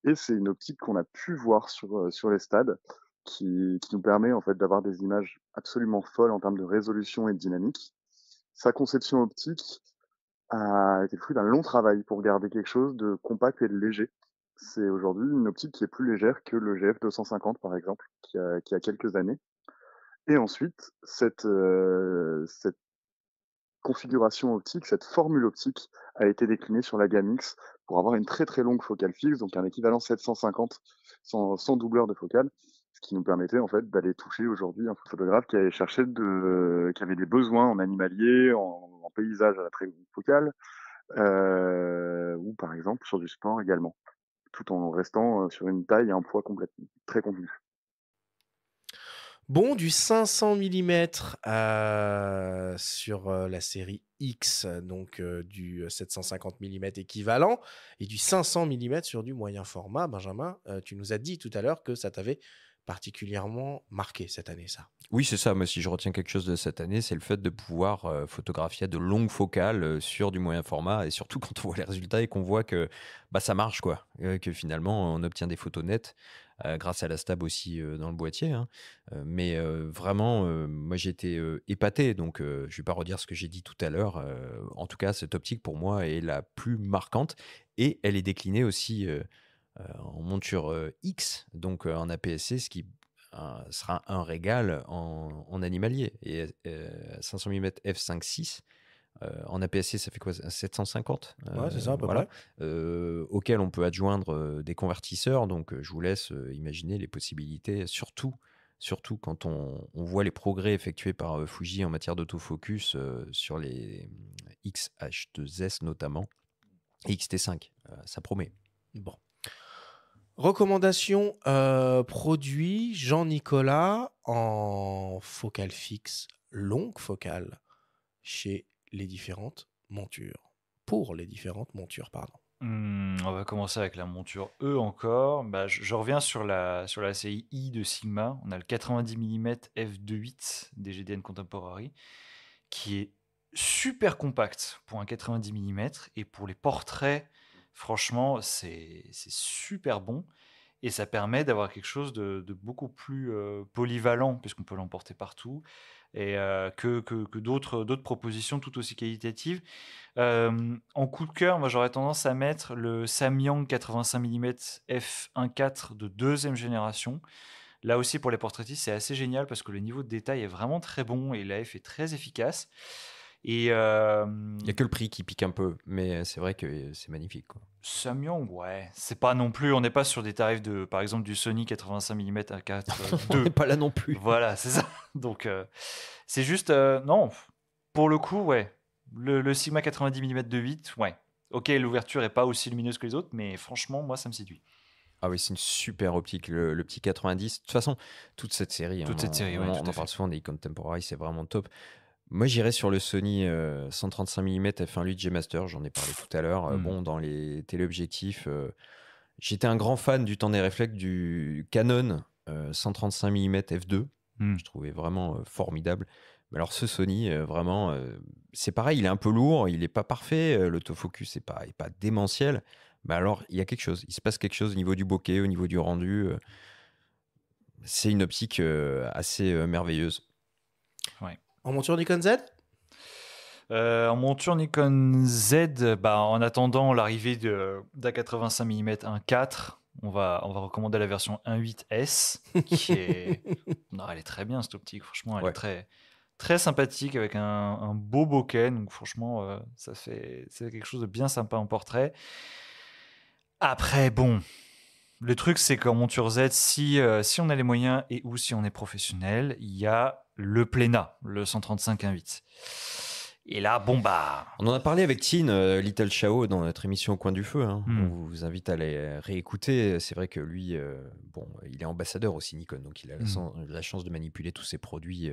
et c'est une optique qu'on a pu voir sur les stades, qui nous permet en fait d'avoir des images absolument folles en termes de résolution et de dynamique. Sa conception optique a été le fruit d'un long travail pour garder quelque chose de compact et de léger. C'est aujourd'hui une optique qui est plus légère que le GF 250 par exemple, qui a quelques années. Et ensuite, cette configuration optique, cette formule optique a été déclinée sur la gamme X pour avoir une très très longue focale fixe, donc un équivalent 750 sans doubleur de focale, ce qui nous permettait en fait d'aller toucher aujourd'hui un photographe qui avait qui avait des besoins en animalier, en paysage à la très longue focale, ou par exemple sur du sport également, tout en restant sur une taille et un poids très contenu. Bon, du 500 mm sur la série X, donc du 750 mm équivalent, et du 500 mm sur du moyen format. Benjamin, tu nous as dit tout à l'heure que ça t'avait particulièrement marqué cette année, ça. Oui, c'est ça. Moi, si je retiens quelque chose de cette année, c'est le fait de pouvoir photographier à de longues focales sur du moyen format, et surtout quand on voit les résultats et qu'on voit que ça marche, quoi. Que finalement, on obtient des photos nettes grâce à la stab aussi dans le boîtier. Mais vraiment, moi, j'ai été épaté. Donc, je ne vais pas redire ce que j'ai dit tout à l'heure. En tout cas, cette optique, pour moi, est la plus marquante. Et elle est déclinée aussi en monture X, donc en APS-C, ce qui sera un régal en animalier. Et 500 mm f5.6 en APS-C, ça fait quoi, 750 Ouais, c'est ça, à peu près. auquel on peut adjoindre des convertisseurs. Donc je vous laisse imaginer les possibilités, surtout quand on voit les progrès effectués par Fuji en matière d'autofocus sur les X-H2S notamment, et XT5. Ça promet. Bon. Recommandation produit Jean-Nicolas en focale fixe, longue focale, chez les différentes montures. Pour les différentes montures, pardon. On va commencer avec la monture E encore. Je reviens sur la série I de Sigma. On a le 90 mm f2.8 des GDN Contemporary, qui est super compact pour un 90 mm, et pour les portraits, franchement, c'est super bon. Et ça permet d'avoir quelque chose de beaucoup plus polyvalent, puisqu'on peut l'emporter partout, et que d'autres propositions tout aussi qualitatives. En coup de cœur, moi j'aurais tendance à mettre le Samyang 85 mm f1.4 de deuxième génération. Là aussi, pour les portraitistes, c'est assez génial parce que le niveau de détail est vraiment très bon et la F est très efficace. Et Il n'y a que le prix qui pique un peu, mais c'est vrai que c'est magnifique, quoi. Samyang, ouais, c'est pas non plus, on n'est pas sur des tarifs de, par exemple, du Sony 85 mm à 4 On n'est pas là non plus. Voilà, c'est ça. Donc, c'est juste, non, pour le coup, ouais, le Sigma 90 mm de 8, ouais. Ok, l'ouverture est pas aussi lumineuse que les autres, mais franchement, moi, ça me séduit. Ah oui, c'est une super optique, le petit 90. De toute façon, toute cette série, Toute cette série, ouais, on tout à en parle fait. souvent des Contemporary, c'est vraiment top. Moi, j'irais sur le Sony 135 mm f1.8 G Master, j'en ai parlé tout à l'heure. Bon, dans les téléobjectifs, j'étais un grand fan du temps des réflexes du Canon 135 mm f2. Je trouvais vraiment formidable. Mais alors, ce Sony, vraiment, c'est pareil, il est un peu lourd, il n'est pas parfait, l'autofocus n'est pas démentiel. Mais alors, il y a quelque chose, il se passe quelque chose au niveau du bokeh, au niveau du rendu. C'est une optique assez merveilleuse. Ouais. En monture Nikon Z? En monture Nikon Z, en attendant l'arrivée d'un 85 mm 1.4, on va recommander la version 1.8S, qui est... Non, elle est très bien cette optique, franchement, elle est très, très sympathique avec un beau bokeh, donc franchement, c'est quelque chose de bien sympa en portrait. Après, bon, le truc c'est qu'en monture Z, si on a les moyens et ou si on est professionnel, il y a le Plena, le 135 1.8. Et là, on en a parlé avec Tin, Little Chao, dans notre émission Au coin du feu. Hein. On vous invite à les réécouter. C'est vrai que lui, il est ambassadeur aussi Nikon, donc il a la chance de manipuler tous ses produits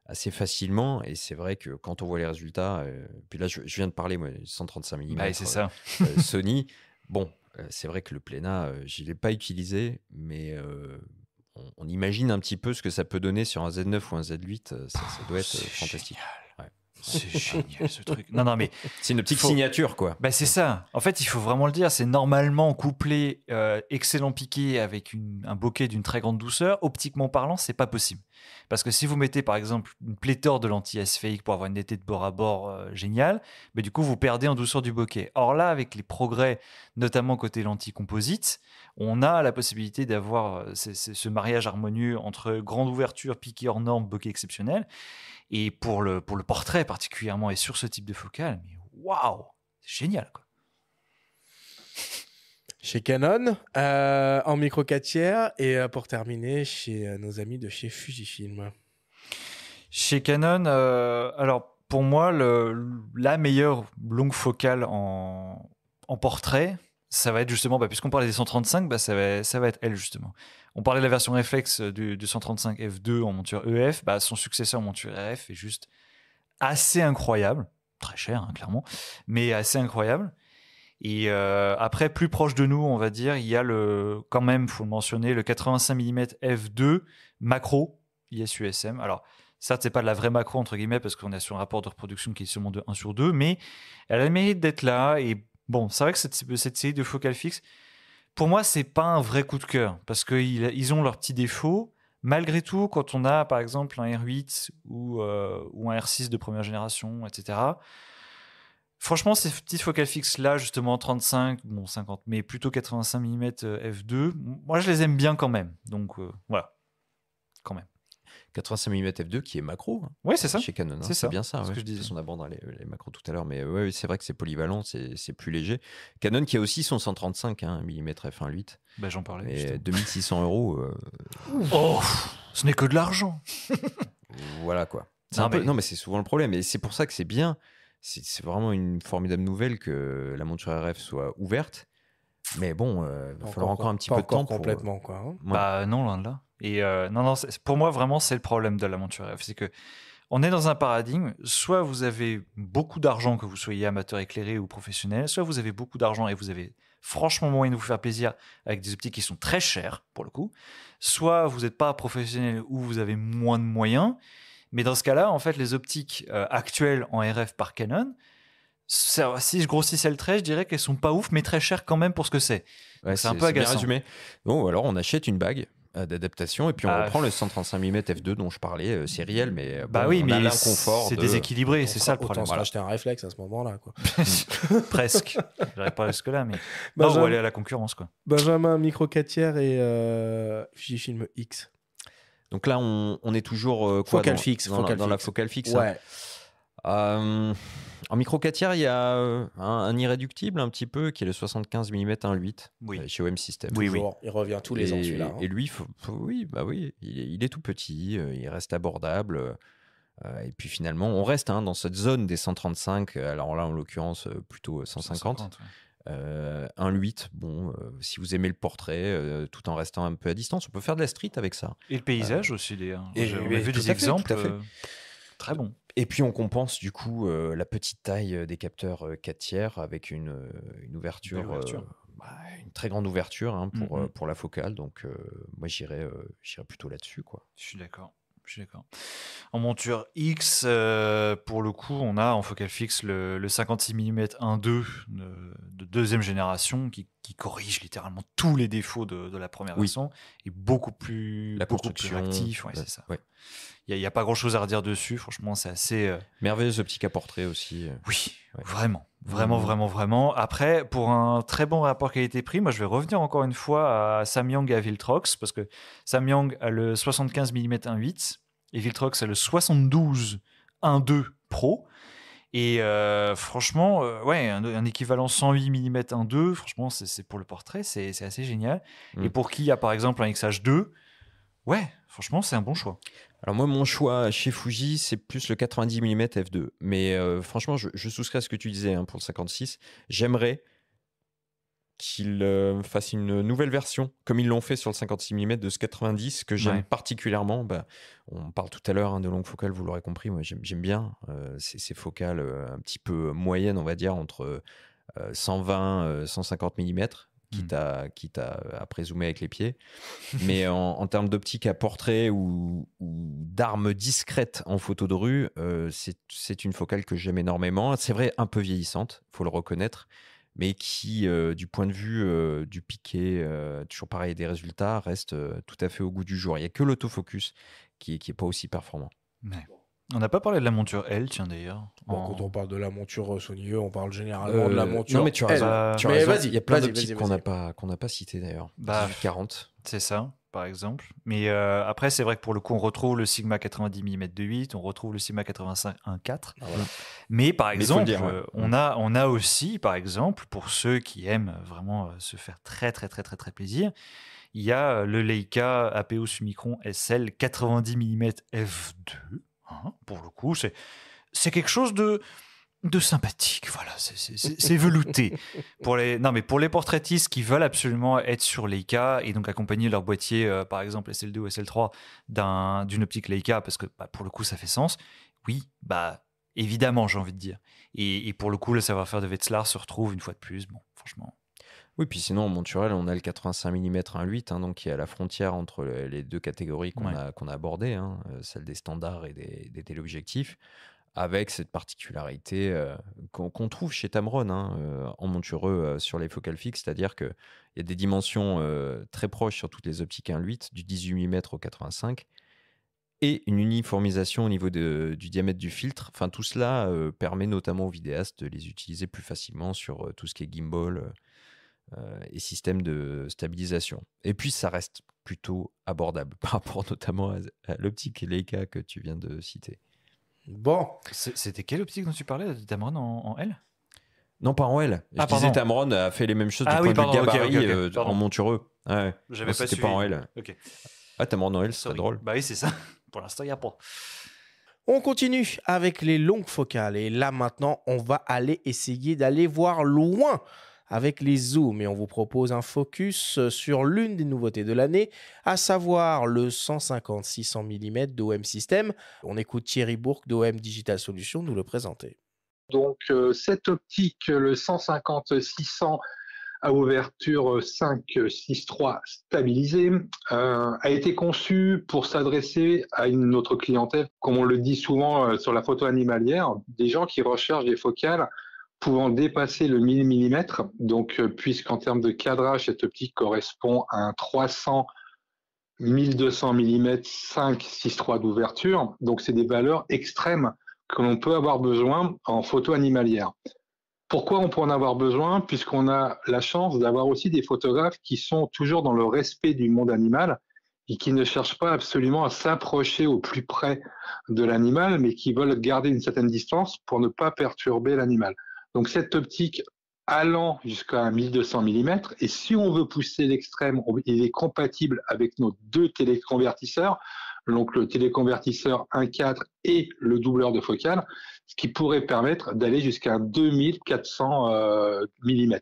assez facilement. Et c'est vrai que quand on voit les résultats, puis là, je viens de parler, moi, 135 mm c'est ça. Sony. Bon, c'est vrai que le Plena, je ne l'ai pas utilisé, mais on imagine un petit peu ce que ça peut donner sur un Z9 ou un Z8. Ça doit être fantastique. C'est génial ce truc. Non, mais c'est une optique signature, quoi. C'est ça. En fait, il faut vraiment le dire. C'est normalement couplé excellent piqué avec un bokeh d'une très grande douceur. Optiquement parlant, c'est pas possible. Parce que si vous mettez par exemple une pléthore de lentilles asphériques pour avoir une netteté de bord à bord géniale, du coup vous perdez en douceur du bokeh. Or là, avec les progrès, notamment côté lentilles composites, on a la possibilité d'avoir ce mariage harmonieux entre grande ouverture, piqué hors norme, bokeh exceptionnel. Et pour le portrait particulièrement, et sur ce type de focale, mais waouh, c'est génial, quoi. Chez Canon, en micro 4 tiers, et pour terminer, chez nos amis de chez Fujifilm. Chez Canon, alors pour moi, la meilleure longue focale en portrait, ça va être justement, puisqu'on parlait des 135, ça va être elle justement. On parlait de la version réflexe du 135 f2 en monture EF, son successeur en monture RF est juste assez incroyable, très cher clairement, mais assez incroyable. Et après, plus proche de nous, on va dire, il y a quand même, faut le mentionner, le 85 mm f2 macro ISUSM. Alors, certes, c'est pas de la vraie macro entre guillemets parce qu'on est sur un rapport de reproduction qui est seulement de 1/2, mais elle a le mérite d'être là. Et bon, c'est vrai que cette série de focales fixes, pour moi, c'est pas un vrai coup de cœur parce qu'ils ont leurs petits défauts. Malgré tout, quand on a par exemple un R8 ou un R6 de première génération, etc., franchement, ces petites focales fixes là, justement 35, 50, mais plutôt 85 mm f2, moi je les aime bien quand même. Donc voilà, quand même. 85 mm f2 qui est macro. Oui, c'est ça. Chez Canon. C'est bien ça. Ce que je disais. On abordera les macros tout à l'heure, mais ouais, c'est vrai que c'est polyvalent, c'est plus léger. Canon qui a aussi son 135 mm f1.8. J'en parlais. Et 2600 €. Oh, ce n'est que de l'argent. Voilà quoi. Non, mais c'est souvent le problème. Et c'est pour ça que c'est bien. C'est vraiment une formidable nouvelle que la monture RF soit ouverte. Mais bon, il va falloir encore un petit peu de temps. Complètement, quoi. Hein. Non, loin de là. Et non, pour moi, vraiment, c'est le problème de la monture RF. C'est que on est dans un paradigme, soit vous avez beaucoup d'argent, que vous soyez amateur éclairé ou professionnel, soit vous avez beaucoup d'argent et vous avez franchement moyen de vous faire plaisir avec des optiques qui sont très chères, pour le coup. Soit vous n'êtes pas professionnel ou vous avez moins de moyens. Mais dans ce cas-là, en fait, les optiques actuelles en RF par Canon Si je grossissais le trait, je dirais qu'elles sont pas ouf, mais très chères quand même pour ce que c'est. Ouais, C'est un peu bien agaçant. résumé. Bon, alors on achète une bague d'adaptation et puis on reprend le 135 mm f2 dont je parlais. C'est réel, mais Bah bon, oui, on mais a l'inconfort. c'est déséquilibré, c'est ça le problème. Autant se racheter un réflexe à ce moment-là, quoi. Presque. J'arrive pas jusque-là, mais. Benjamin- Non, ou aller à la concurrence, quoi. Benjamin, micro 4 tiers et Fujifilm X. Donc là, on est toujours quoi, Focal dans, fixe, dans, focal dans la fixe. focale fixe. Hein. Ouais. En micro 4 tiers, il y a un irréductible un petit peu qui est le 75 mm 1.8 Oui. chez OM System. Oui. Toujours. Il revient tous les ans, celui-là. hein. Et lui, oui, il est tout petit, il reste abordable. Et puis finalement, on reste dans cette zone des 135. Alors là, en l'occurrence, plutôt 150. 1.8, bon, si vous aimez le portrait, tout en restant un peu à distance, on peut faire de la street avec ça. Et le paysage aussi, d'ailleurs. Et On a oui, vu tout des à fait, exemples. tout à fait. Très bon. Et puis on compense du coup la petite taille des capteurs 4 tiers avec une ouverture, Belle ouverture. une très grande ouverture pour la focale. Donc moi j'irais plutôt là-dessus, quoi. Je suis d'accord. En monture X, pour le coup, on a en focale fixe le 56 mm 1.2 de deuxième génération qui corrige littéralement tous les défauts de la première version et beaucoup plus actif. Ouais, c'est ça. Ouais. Il n'y a pas grand-chose à redire dessus. Franchement, c'est assez... Merveilleuse optique à portrait aussi. Oui, Ouais. vraiment. Après, pour un très bon rapport qualité-prix, moi, je vais revenir encore une fois à Samyang et à Viltrox, parce que Samyang a le 75 mm 1.8 et Viltrox a le 72 1.2 Pro. Et franchement, un équivalent 108 mm 1.2, franchement, c'est pour le portrait, c'est assez génial. Et pour qui a par exemple un XH2, franchement, c'est un bon choix. Alors moi, mon choix chez Fuji, c'est plus le 90 mm f2. Mais franchement, je souscris à ce que tu disais pour le 56. J'aimerais qu'ils fassent une nouvelle version, comme ils l'ont fait sur le 56 mm de ce 90, que j'aime particulièrement. On parle tout à l'heure de longue focale, vous l'aurez compris. Moi, j'aime bien ces focales un petit peu moyennes, on va dire, entre 120 150 mm. Quitte à après zoomer avec les pieds. Mais en termes d'optique à portrait ou d'armes discrètes en photo de rue, c'est une focale que j'aime énormément. C'est vrai, un peu vieillissante, il faut le reconnaître, mais qui, du point de vue du piqué, toujours pareil, des résultats, reste tout à fait au goût du jour. Il n'y a que l'autofocus qui est pas aussi performant. Ouais. On n'a pas parlé de la monture L, tiens d'ailleurs. Bon, quand on parle de la monture Sony, on parle généralement de la monture. Non, mais tu as raison. Mais vas-y, il y a plein vas-y, d'optiques qu'on n'a pas citées d'ailleurs. 18-40. C'est ça, par exemple. Mais après, c'est vrai que pour le coup, on retrouve le Sigma 90 mm 2.8, on retrouve le Sigma 85 1.4. Ah, voilà. Mais par exemple, on a aussi, par exemple, pour ceux qui aiment vraiment se faire très plaisir, il y a le Leica APO Summicron SL 90 mm f2. Pour le coup, c'est quelque chose de sympathique, voilà, c'est velouté. Pour les portraitistes qui veulent absolument être sur Leica et donc accompagner leur boîtier, par exemple SL2 ou SL3 d'une optique Leica, parce que pour le coup ça fait sens, oui, évidemment j'ai envie de dire. Et pour le coup le savoir-faire de Wetzlar se retrouve une fois de plus, bon, franchement. Oui, puis sinon, en monturel, on a le 85 mm 1.8, donc qui est à la frontière entre les deux catégories qu'on a abordées, celle des standards et des téléobjectifs, avec cette particularité qu'on trouve chez Tamron en montureux sur les focales fixes, c'est-à-dire qu'il y a des dimensions très proches sur toutes les optiques 1.8, du 18 mm au 85, et une uniformisation au niveau du diamètre du filtre. Enfin, tout cela permet notamment aux vidéastes de les utiliser plus facilement sur tout ce qui est gimbal, et système de stabilisation. Et puis, ça reste plutôt abordable par rapport notamment à l'optique Leica que tu viens de citer. Bon. C'était quelle optique dont tu parlais, Tamron en L ? Non, pas en L. Je disais Tamron a fait les mêmes choses du point de vue gabarit en montureux. Ouais. J'avais pas suivi. Pas en L. Okay. Ah, Tamron en L, c'est drôle. Bah oui, c'est ça. Pour l'instant, il n'y a pas. On continue avec les longues focales. Et là, maintenant, on va essayer d'aller voir loin avec les zooms, et on vous propose un focus sur l'une des nouveautés de l'année, à savoir le 150-600 mm d'OM System. On écoute Thierry Bourque d'OM Digital Solutions nous le présenter. Donc cette optique, le 150-600 à ouverture 5.6.3 stabilisée, a été conçue pour s'adresser à une autre clientèle, comme on le dit souvent sur la photo animalière, des gens qui recherchent des focales pouvant dépasser le 1000 mm. Donc, puisqu'en termes de cadrage, cette optique correspond à un 300 1200 mm 5-6.3 d'ouverture. Donc, c'est des valeurs extrêmes que l'on peut avoir besoin en photo animalière. Pourquoi on peut en avoir besoin? Puisqu'on a la chance d'avoir aussi des photographes qui sont toujours dans le respect du monde animal et qui ne cherchent pas absolument à s'approcher au plus près de l'animal, mais qui veulent garder une certaine distance pour ne pas perturber l'animal. Donc cette optique allant jusqu'à 1200 mm, et si on veut pousser l'extrême, il est compatible avec nos 2 téléconvertisseurs, donc le téléconvertisseur 1.4 et le doubleur de focale, ce qui pourrait permettre d'aller jusqu'à 2400 mm.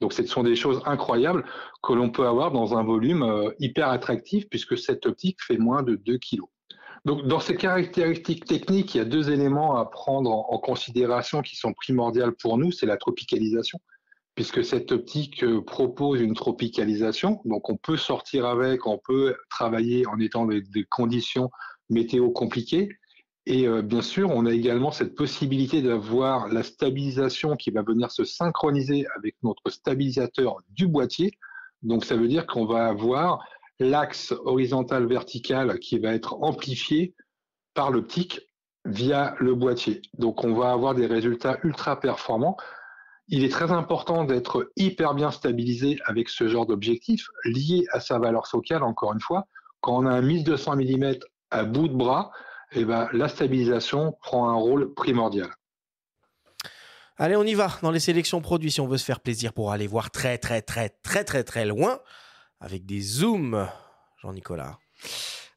Donc ce sont des choses incroyables que l'on peut avoir dans un volume hyper attractif, puisque cette optique fait moins de 2 kg. Donc, dans ces caractéristiques techniques, il y a 2 éléments à prendre en considération qui sont primordiaux pour nous, c'est la tropicalisation, puisque cette optique propose une tropicalisation, donc on peut sortir avec, on peut travailler en étant dans des conditions météo compliquées, et bien sûr, on a également cette possibilité d'avoir la stabilisation qui va venir se synchroniser avec notre stabilisateur du boîtier, donc ça veut dire qu'on va avoir l'axe horizontal-vertical qui va être amplifié par l'optique via le boîtier. Donc, on va avoir des résultats ultra performants. Il est très important d'être hyper bien stabilisé avec ce genre d'objectif, lié à sa valeur focale, encore une fois. Quand on a un 1200 mm à bout de bras, eh ben, la stabilisation prend un rôle primordial. Allez, on y va dans les sélections produits si on veut se faire plaisir pour aller voir très loin avec des zooms. Jean-Nicolas.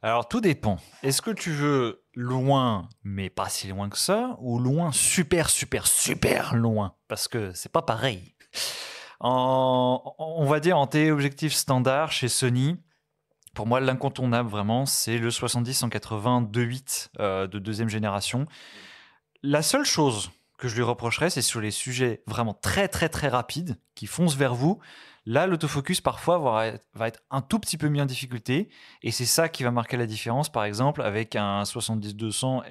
Alors, tout dépend. Est-ce que tu veux loin, mais pas si loin que ça, ou loin super loin? Parce que c'est pas pareil. On va dire en téléobjectif standard chez Sony, pour moi, l'incontournable vraiment, c'est le 70-180 2.8 de deuxième génération. La seule chose que je lui reprocherais, c'est sur les sujets vraiment très rapides qui foncent vers vous. Là, l'autofocus, parfois, va être un tout petit peu mis en difficulté. Et c'est ça qui va marquer la différence, par exemple, avec un 70-200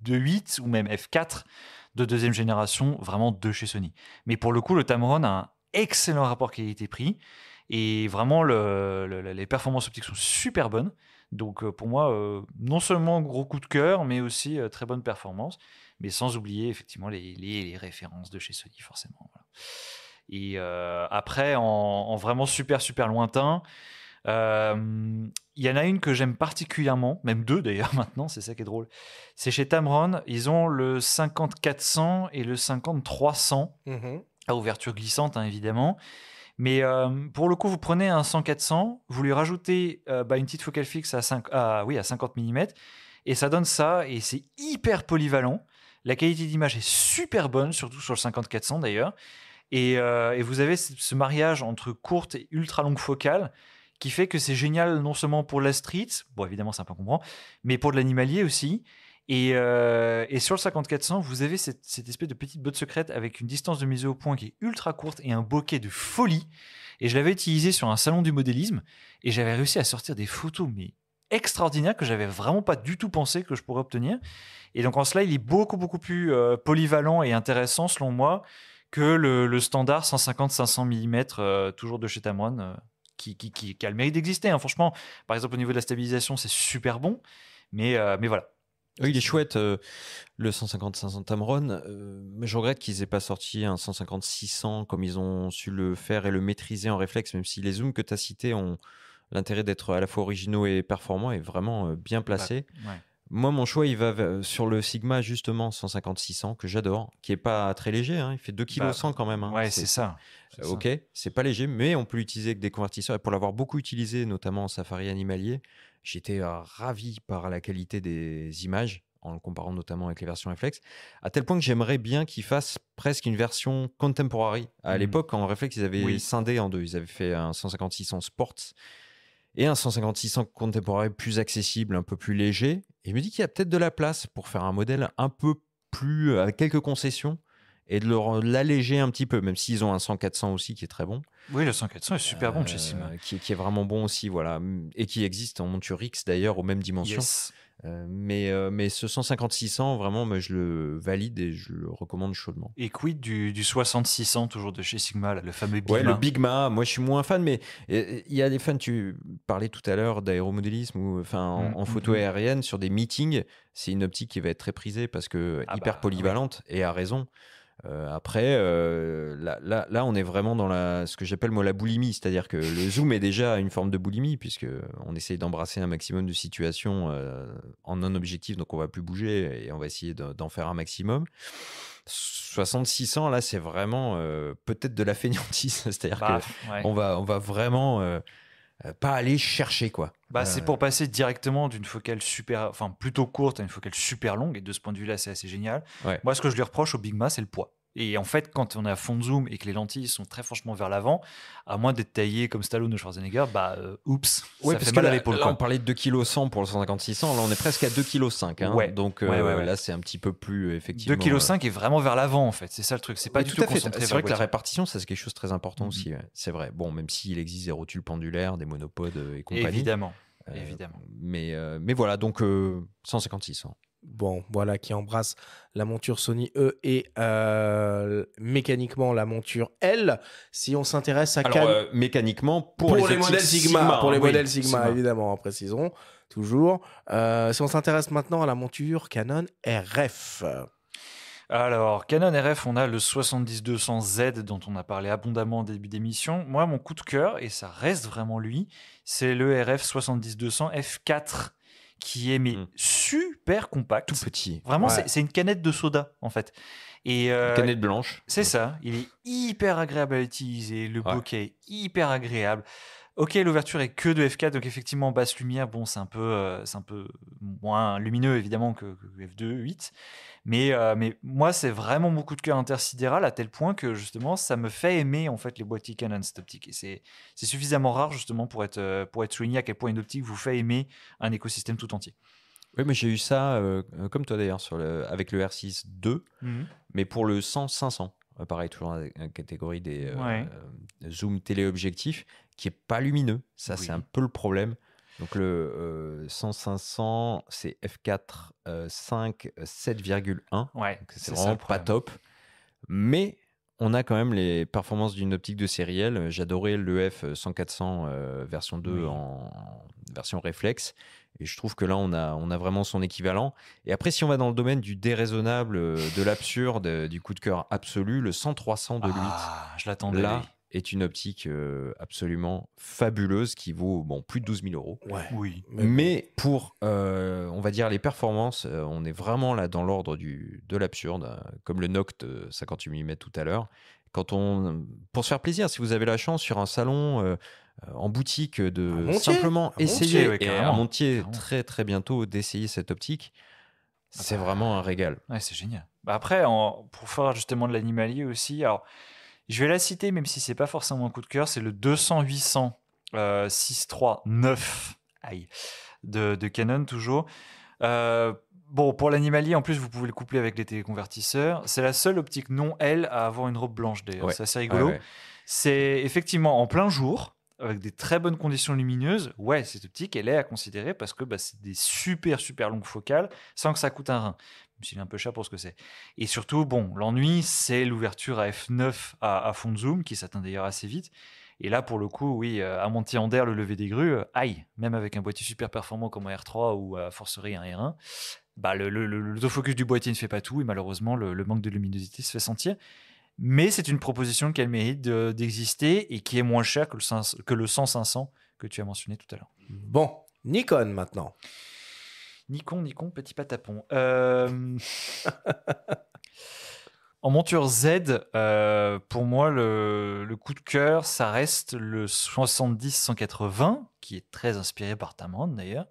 f2.8 ou même f4 de deuxième génération, vraiment de chez Sony. Mais pour le coup, le Tamron a un excellent rapport qualité-prix. Et vraiment, les performances optiques sont super bonnes. Donc, pour moi, non seulement gros coup de cœur, mais aussi très bonne performance. Mais sans oublier, effectivement, les références de chez Sony, forcément. Voilà. Et après, en vraiment super lointain, il y en a une que j'aime particulièrement, même 2 d'ailleurs maintenant, c'est ça qui est drôle. C'est chez Tamron, ils ont le 50-400 et le 50-300 à ouverture glissante, hein, évidemment. Mais pour le coup, vous prenez un 100-400, vous lui rajoutez une petite focale fixe à 50 mm, et ça donne ça, et c'est hyper polyvalent. La qualité d'image est super bonne, surtout sur le 50-400 d'ailleurs. Et vous avez ce mariage entre courte et ultra longue focale qui fait que c'est génial non seulement pour la street, bon évidemment c'est un peu encombrant, mais pour de l'animalier aussi. Et sur le 50-400, vous avez cette espèce de petite botte secrète avec une distance de mise au point qui est ultra courte et un bokeh de folie. Et je l'avais utilisé sur un salon du modélisme et j'avais réussi à sortir des photos mais extraordinaires que j'avais vraiment pas du tout pensé que je pourrais obtenir. Et donc en cela, il est beaucoup plus polyvalent et intéressant selon moi que le standard 150-500 mm toujours de chez Tamron qui a le mérite d'exister. Hein. Franchement, par exemple au niveau de la stabilisation, c'est super bon, mais voilà. Oui, il est chouette, le 150-500 Tamron. Mais je regrette qu'ils aient pas sorti un 150-600 comme ils ont su le faire et le maîtriser en réflexe, même si les zooms que tu as cités ont l'intérêt d'être à la fois originaux et performants et vraiment bien placés. Ouais. Moi, mon choix, il va sur le Sigma, justement, 150-600, que j'adore, qui est pas très léger. Hein, il fait 2,1 kg quand même. Hein. Ouais, c'est ça. Ok, c'est pas léger, mais on peut l'utiliser avec des convertisseurs. Et pour l'avoir beaucoup utilisé, notamment en safari animalier, j'étais ravi par la qualité des images, en le comparant notamment avec les versions réflexe, à tel point que j'aimerais bien qu'ils fassent presque une version contemporary. À l'époque, en réflexe, ils avaient scindé en 2. Ils avaient fait un 150-600 Sports et un 150-600 contemporain plus accessible, un peu plus léger. Et je me dis qu'il y a peut-être de la place pour faire un modèle un peu plus, avec quelques concessions, et de l'alléger un petit peu, même s'ils ont un 100-400 aussi qui est très bon. Oui, le 100-400 est super bon de chez Sigma. Qui est vraiment bon aussi, voilà. Et qui existe en monture X d'ailleurs, aux mêmes dimensions. Yes. Mais ce 150-600, vraiment, moi, je le valide et je le recommande chaudement. Et quid du 60-600, toujours de chez Sigma, là, le fameux Bigma? Ouais, le Bigma, moi je suis moins fan, mais il y a des fans, tu parlais tout à l'heure d'aéromodélisme ou en photo aérienne, sur des meetings, c'est une optique qui va être très prisée parce que hyper polyvalente et à raison. Après, là, on est vraiment dans ce que j'appelle moi la boulimie, c'est-à-dire que le zoom est déjà une forme de boulimie puisque on essaye d'embrasser un maximum de situations en un objectif, donc on va plus bouger et on va essayer d'en faire un maximum. 60-600, là, c'est vraiment peut-être de la fainéantise, c'est-à-dire on va vraiment pas aller chercher quoi. C'est pour passer directement d'une focale plutôt courte à une focale super longue, et de ce point de vue-là, c'est assez génial. Ouais. Moi, ce que je lui reproche au Bigma, c'est le poids. Et en fait, quand on est à fond de zoom et que les lentilles sont très franchement vers l'avant, à moins d'être taillé comme Stallone ou Schwarzenegger, oups, ouais, ça fait mal à l'épaule. Là, on parlait de 2,1 kg pour le 150-600, là on est presque à 2,5 kg. Ouais. Donc ouais. là, c'est un petit peu plus effectivement. 2,5 kg est vraiment vers l'avant en fait, c'est ça le truc. C'est pas du tout concentré. C'est vrai que la répartition, ça c'est quelque chose de très important aussi. Ouais. C'est vrai. Bon, même s'il existe des rotules pendulaires, des monopodes et compagnie. Évidemment. Mais voilà, donc 150-600. Bon, voilà, qui embrasse la monture Sony E et mécaniquement la monture L. Si on s'intéresse à mécaniquement pour les modèles Sigma, pour les modèles Sigma, Sigma, évidemment, précisons toujours. Si on s'intéresse maintenant à la monture Canon RF. Alors, Canon RF, on a le 70-200Z dont on a parlé abondamment au début d'émission. Moi, mon coup de cœur, et ça reste vraiment lui, c'est le RF 70-200 F4, qui est super compact. Tout petit. Vraiment, c'est une canette de soda, en fait. Et une canette blanche. C'est ça. Il est hyper agréable à utiliser. Le bokeh est hyper agréable. Ok, l'ouverture est que de F4, donc effectivement, basse lumière, bon, c'est un peu moins lumineux, évidemment, que F2.8. Mais moi, c'est vraiment mon coup de cœur intersidéral, à tel point que, justement, ça me fait aimer, en fait, les boîtiers Canon, cette optique. Et c'est suffisamment rare, justement, pour être souligné à quel point une optique vous fait aimer un écosystème tout entier. Oui, mais j'ai eu ça, comme toi d'ailleurs, avec le R6 II, mais pour le 100-500. Pareil, toujours dans la catégorie des zoom téléobjectifs, qui n'est pas lumineux. Ça, c'est un peu le problème. Donc, le 100-500, c'est f4 5 7,1. Ouais, donc c'est vraiment pas top. Mais on a quand même les performances d'une optique de sériel. J'adorais le F 100-400 version 2 en version réflexe. Et je trouve que là, on a vraiment son équivalent. Et après, si on va dans le domaine du déraisonnable, de l'absurde, du coup de cœur absolu, le 100-300 de l'UIT, je l'attendais. Là est une optique absolument fabuleuse qui vaut plus de 12 000 euros. Ouais. Oui. Mais pour, on va dire, les performances, on est vraiment là dans l'ordre de l'absurde, comme le Noct 58 mm tout à l'heure. Pour se faire plaisir, si vous avez la chance sur un salon en boutique de simplement essayer à Montier très très bientôt d'essayer cette optique, c'est vraiment un régal. Ouais, c'est génial. Après, pour faire justement de l'animalier aussi, alors je vais la citer même si c'est pas forcément un coup de cœur, c'est le 200-800 6.3.9 de Canon toujours. Bon, pour l'animalier, en plus, vous pouvez le coupler avec les téléconvertisseurs. C'est la seule optique non L à avoir une robe blanche, d'ailleurs. C'est assez rigolo. C'est effectivement en plein jour, avec des très bonnes conditions lumineuses. Ouais, cette optique, elle est à considérer parce que c'est des super, super longues focales sans que ça coûte un rein. Même s'il est un peu cher pour ce que c'est. Et surtout, bon, l'ennui, c'est l'ouverture à f9 à fond de zoom, qui s'atteint d'ailleurs assez vite. Et là, pour le coup, oui, à Montier-en-Der, le lever des grues, même avec un boîtier super performant comme un R3 ou à forcerie un R1, l'autofocus du boîtier ne fait pas tout et malheureusement, le manque de luminosité se fait sentir. Mais c'est une proposition qui a le mérite d'exister et qui est moins chère que le 100-500 que tu as mentionné tout à l'heure. Bon, Nikon maintenant. Nikon, petit patapon. En monture Z, pour moi, le coup de cœur, ça reste le 70-180, qui est très inspiré par Tamron d'ailleurs.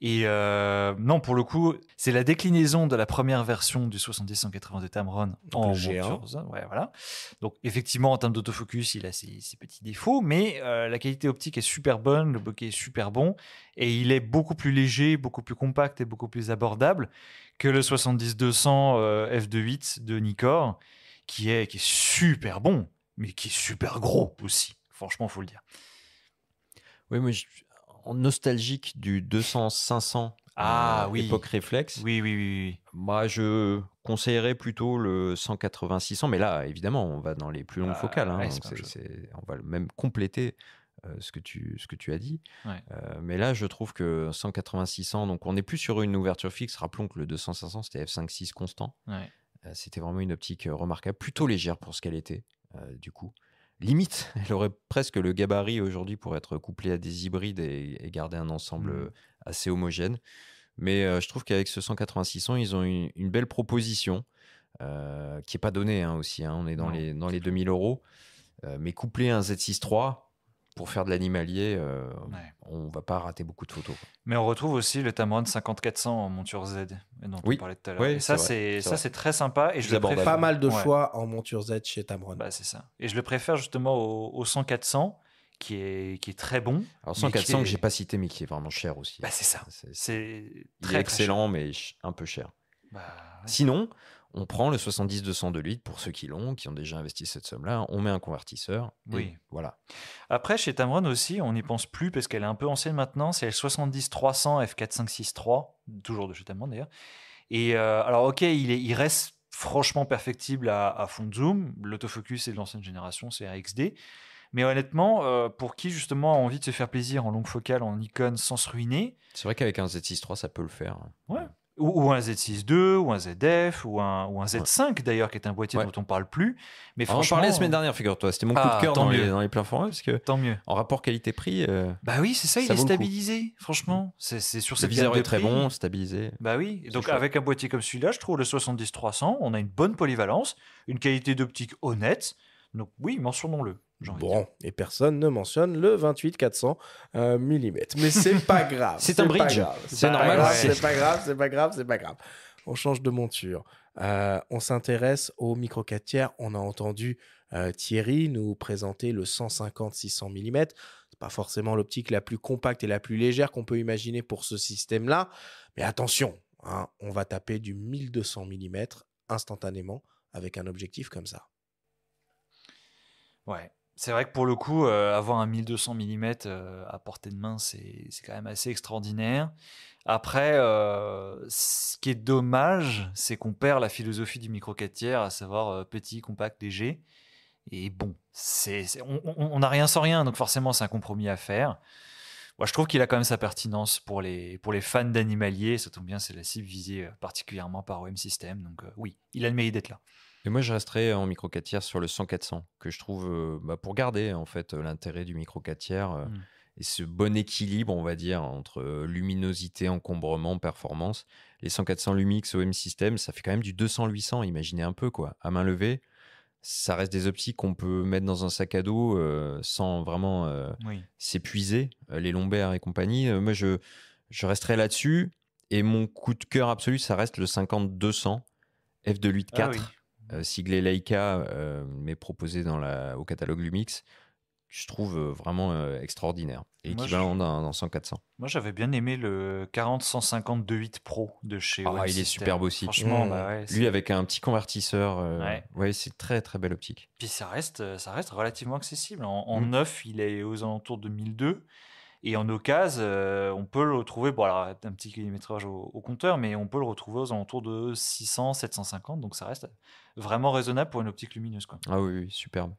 Et non, pour le coup, c'est la déclinaison de la première version du 70-180 de Tamron en monture Z. Ouais, voilà. Donc, effectivement, en termes d'autofocus, il a ses petits défauts, mais la qualité optique est super bonne, le bokeh est super bon, et il est beaucoup plus léger, beaucoup plus compact et beaucoup plus abordable que le 70-200 f2.8 de Nikkor, qui est super bon, mais qui est super gros aussi. Franchement, il faut le dire. Oui, moi, nostalgique du 200-500 époque réflexe. Oui. Moi, je conseillerais plutôt le 180-600, mais là, évidemment, on va dans les plus longues focales. ouais, Donc c'est on va même compléter ce que tu as dit. Ouais. Mais là, je trouve que 180-600, donc on n'est plus sur une ouverture fixe. Rappelons que le 200-500, c'était f5-6 constant. Ouais. C'était vraiment une optique remarquable, plutôt légère pour ce qu'elle était, du coup. Limite, elle aurait presque le gabarit aujourd'hui pour être couplée à des hybrides et garder un ensemble assez homogène. Mais je trouve qu'avec ce 180-600, ils ont une belle proposition qui n'est pas donnée aussi. On est dans les 2000 €. Mais couplé à un Z6 III, pour faire de l'animalier, on ne va pas rater beaucoup de photos. Mais on retrouve aussi le Tamron 50-400 en monture Z, dont on parlait tout à l'heure. Oui, et ça, c'est très sympa. Et je le préfère. Pas mal de choix en monture Z chez Tamron. Bah, c'est ça. Et je le préfère justement au 100-400, qui est très bon. Alors 100-400 que j'ai pas cité, mais qui est vraiment cher aussi. Bah, c'est ça. C'est il est excellent, mais un peu cher. Ouais. Sinon, on prend le 70-200 de litres pour ceux qui ont déjà investi cette somme-là. On met un convertisseur. Oui. Voilà. Après, chez Tamron aussi, on n'y pense plus parce qu'elle est un peu ancienne maintenant. C'est le 70-300 f4.5.6.3, toujours de chez Tamron d'ailleurs. Et alors, ok, il reste franchement perfectible à fond de zoom. L'autofocus est de l'ancienne génération, c'est RXD. Mais honnêtement, pour qui justement a envie de se faire plaisir en longue focale, en Nikon sans se ruiner. C'est vrai qu'avec un Z6 III, ça peut le faire. Ouais. Ou un Z6 II, ou un ZF, ou un Z5 d'ailleurs, qui est un boîtier dont on ne parle plus. Mais franchement, on en parlait la semaine dernière, figure-toi. C'était mon coup de cœur dans les pleins formats. Parce que tant mieux. En rapport qualité-prix. Bah oui, c'est ça, il est stabilisé. Franchement, c'est sur cette gamme de prix. Le viseur est très bon, stabilisé. Bah oui. Et donc, avec un boîtier comme celui-là, je trouve le 70-300, on a une bonne polyvalence, une qualité d'optique honnête. Donc, oui, mentionnons-le. Bon, et personne ne mentionne le 28-400 mm. Mais c'est pas grave. C'est un bridge. C'est normal. C'est pas grave. On change de monture. On s'intéresse au micro 4 tiers. On a entendu Thierry nous présenter le 150-600 mm. C'est pas forcément l'optique la plus compacte et la plus légère qu'on peut imaginer pour ce système-là. Mais attention, on va taper du 1200 mm instantanément avec un objectif comme ça. Ouais. C'est vrai que pour le coup, avoir un 1200 mm à portée de main, c'est quand même assez extraordinaire. Après, ce qui est dommage, c'est qu'on perd la philosophie du micro 4 tiers, à savoir petit, compact, léger. Et bon, on n'a rien sans rien, donc forcément, c'est un compromis à faire. Moi, je trouve qu'il a quand même sa pertinence pour les fans d'animalier. Ça tombe bien, c'est la cible visée particulièrement par OM System. Donc oui, il a le mérite d'être là. Et moi, je resterai en micro 4 tiers sur le 100-400, que je trouve, pour garder en fait l'intérêt du micro 4 tiers et ce bon équilibre, on va dire, entre luminosité, encombrement, performance. Les 100-400 Lumix OM System, ça fait quand même du 200-800, imaginez un peu, quoi. À main levée, ça reste des optiques qu'on peut mettre dans un sac à dos sans vraiment s'épuiser, les lombaires et compagnie. Moi, je resterai là-dessus. Et mon coup de cœur absolu, ça reste le 50-200 f2.8.4. Siglé Leica, mais proposé au catalogue Lumix, je trouve vraiment extraordinaire et équivalent d'un 100-400. Moi, j'avais bien aimé le 40-150 2.8 Pro de chez OM il System. est superbe aussi. Franchement, lui avec un petit convertisseur, c'est très très belle optique. Puis ça reste relativement accessible. En neuf, il est aux alentours de 1002. Et en occasion, on peut le retrouver, alors un petit kilométrage au compteur, mais on peut le retrouver aux alentours de 600, 750. Donc ça reste vraiment raisonnable pour une optique lumineuse, quoi. Ah oui, superbe.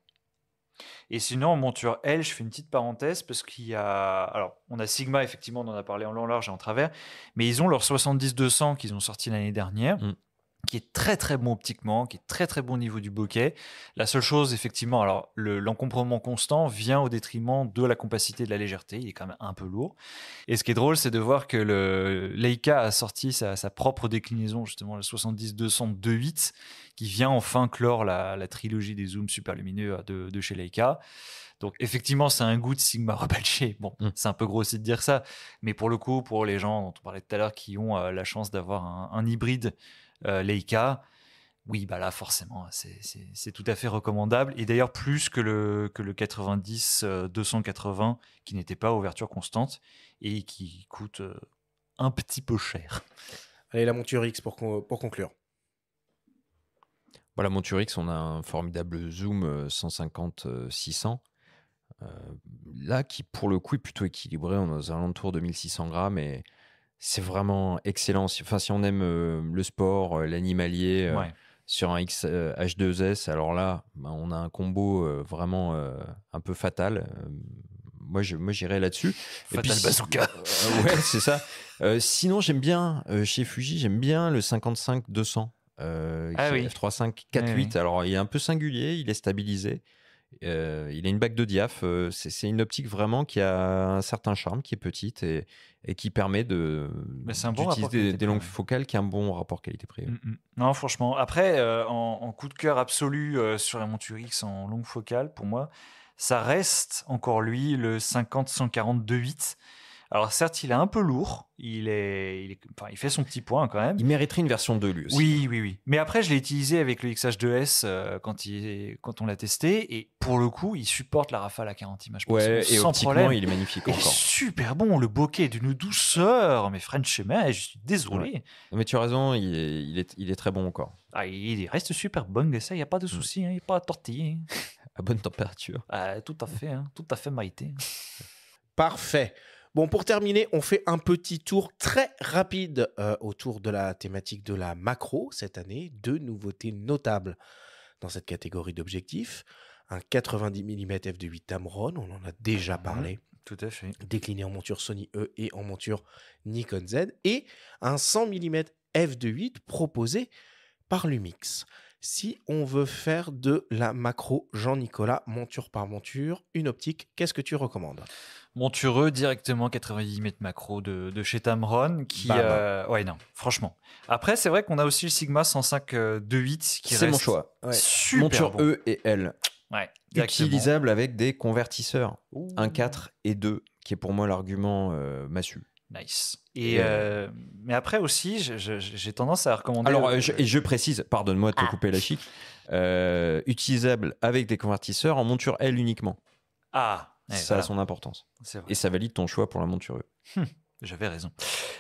Et sinon, en monture L, je fais une petite parenthèse parce qu'il y a. Alors, on a Sigma, effectivement, on en a parlé en long, large et en travers, mais ils ont leur 70-200 qu'ils ont sorti l'année dernière. Qui est très très bon optiquement, qui est très très bon au niveau du bokeh. La seule chose, effectivement, alors l'encombrement constant vient au détriment de la compacité et de la légèreté. Il est quand même un peu lourd. Et ce qui est drôle, c'est de voir que le Leica a sorti sa propre déclinaison, justement, le 70-200 2.8, qui vient enfin clore la trilogie des zooms super lumineux de chez Leica. Donc, effectivement, c'est un goût de Sigma rebadgé. Bon, c'est un peu grossier de dire ça, mais pour le coup, pour les gens dont on parlait tout à l'heure qui ont la chance d'avoir un hybride Leica, oui, bah là forcément c'est tout à fait recommandable, et d'ailleurs plus que le 90-280 qui n'était pas à ouverture constante et qui coûte un petit peu cher. Allez, la monture X pour conclure. La monture X, on a un formidable zoom 150-600 là qui pour le coup est plutôt équilibré. On est aux alentours de 1600 grammes et c'est vraiment excellent. Si on aime le sport, l'animalier, Ouais. sur un H2S, alors là, on a un combo vraiment un peu fatal. Moi, j'irais là-dessus. Fatal bazooka. Ouais, c'est ça. Sinon, j'aime bien, chez Fuji, j'aime bien le 55-200. Qui est f3.5 4.8. Oui. Alors, il est un peu singulier, il est stabilisé. Il a une bague de diaph. C'est une optique vraiment qui a un certain charme, qui est petite et qui permet c'est un bon rapport d'utiliser des longues qualité-prix. focales, qui a un bon rapport qualité-prix. Non, franchement. Après, en coup de cœur absolu sur la monture X en longue focale, pour moi, ça reste encore lui le 50-140 2.8. Alors certes, il est un peu lourd, il fait son petit point quand même. Il mériterait une version 2 lui aussi. Oui. Mais après, je l'ai utilisé avec le XH2S quand on l'a testé, et pour le coup, il supporte la rafale à 40 images par seconde Ouais, et sans optiquement, problème. il est magnifique Et encore. super bon, le bokeh est d'une douceur, mais French Mail, je suis désolé. Ouais. Mais tu as raison, il est très bon encore. Ah, il reste super bon, ça, il n'y a pas de souci, il n'y a pas à tortiller. À bonne température. Tout à fait maïté. Parfait. Bon, pour terminer, on fait un petit tour très rapide autour de la thématique de la macro cette année. 2 nouveautés notables dans cette catégorie d'objectifs. Un 90 mm f2.8 Tamron, on en a déjà parlé, Tout à fait. décliné en monture Sony E et en monture Nikon Z. Et un 100 mm f2.8 proposé par Lumix. Si on veut faire de la macro Jean-Nicolas, monture par monture, une optique, qu'est-ce que tu recommandes ? Montureux directement 90 mm macro de chez Tamron qui ouais non franchement. Après c'est vrai qu'on a aussi le Sigma 105 2.8 qui C'est reste mon choix. Ouais. super monture bon. E et L. Ouais, directement. Utilisable avec des convertisseurs. Ouh. 1.4 et 2, qui est pour moi l'argument massu. Nice. Et mais après aussi j'ai tendance à recommander. Alors je précise, pardonne-moi de te couper la chic, utilisable avec des convertisseurs en monture L uniquement. Ça a son importance. Et ça valide ton choix pour la monture E. J'avais raison.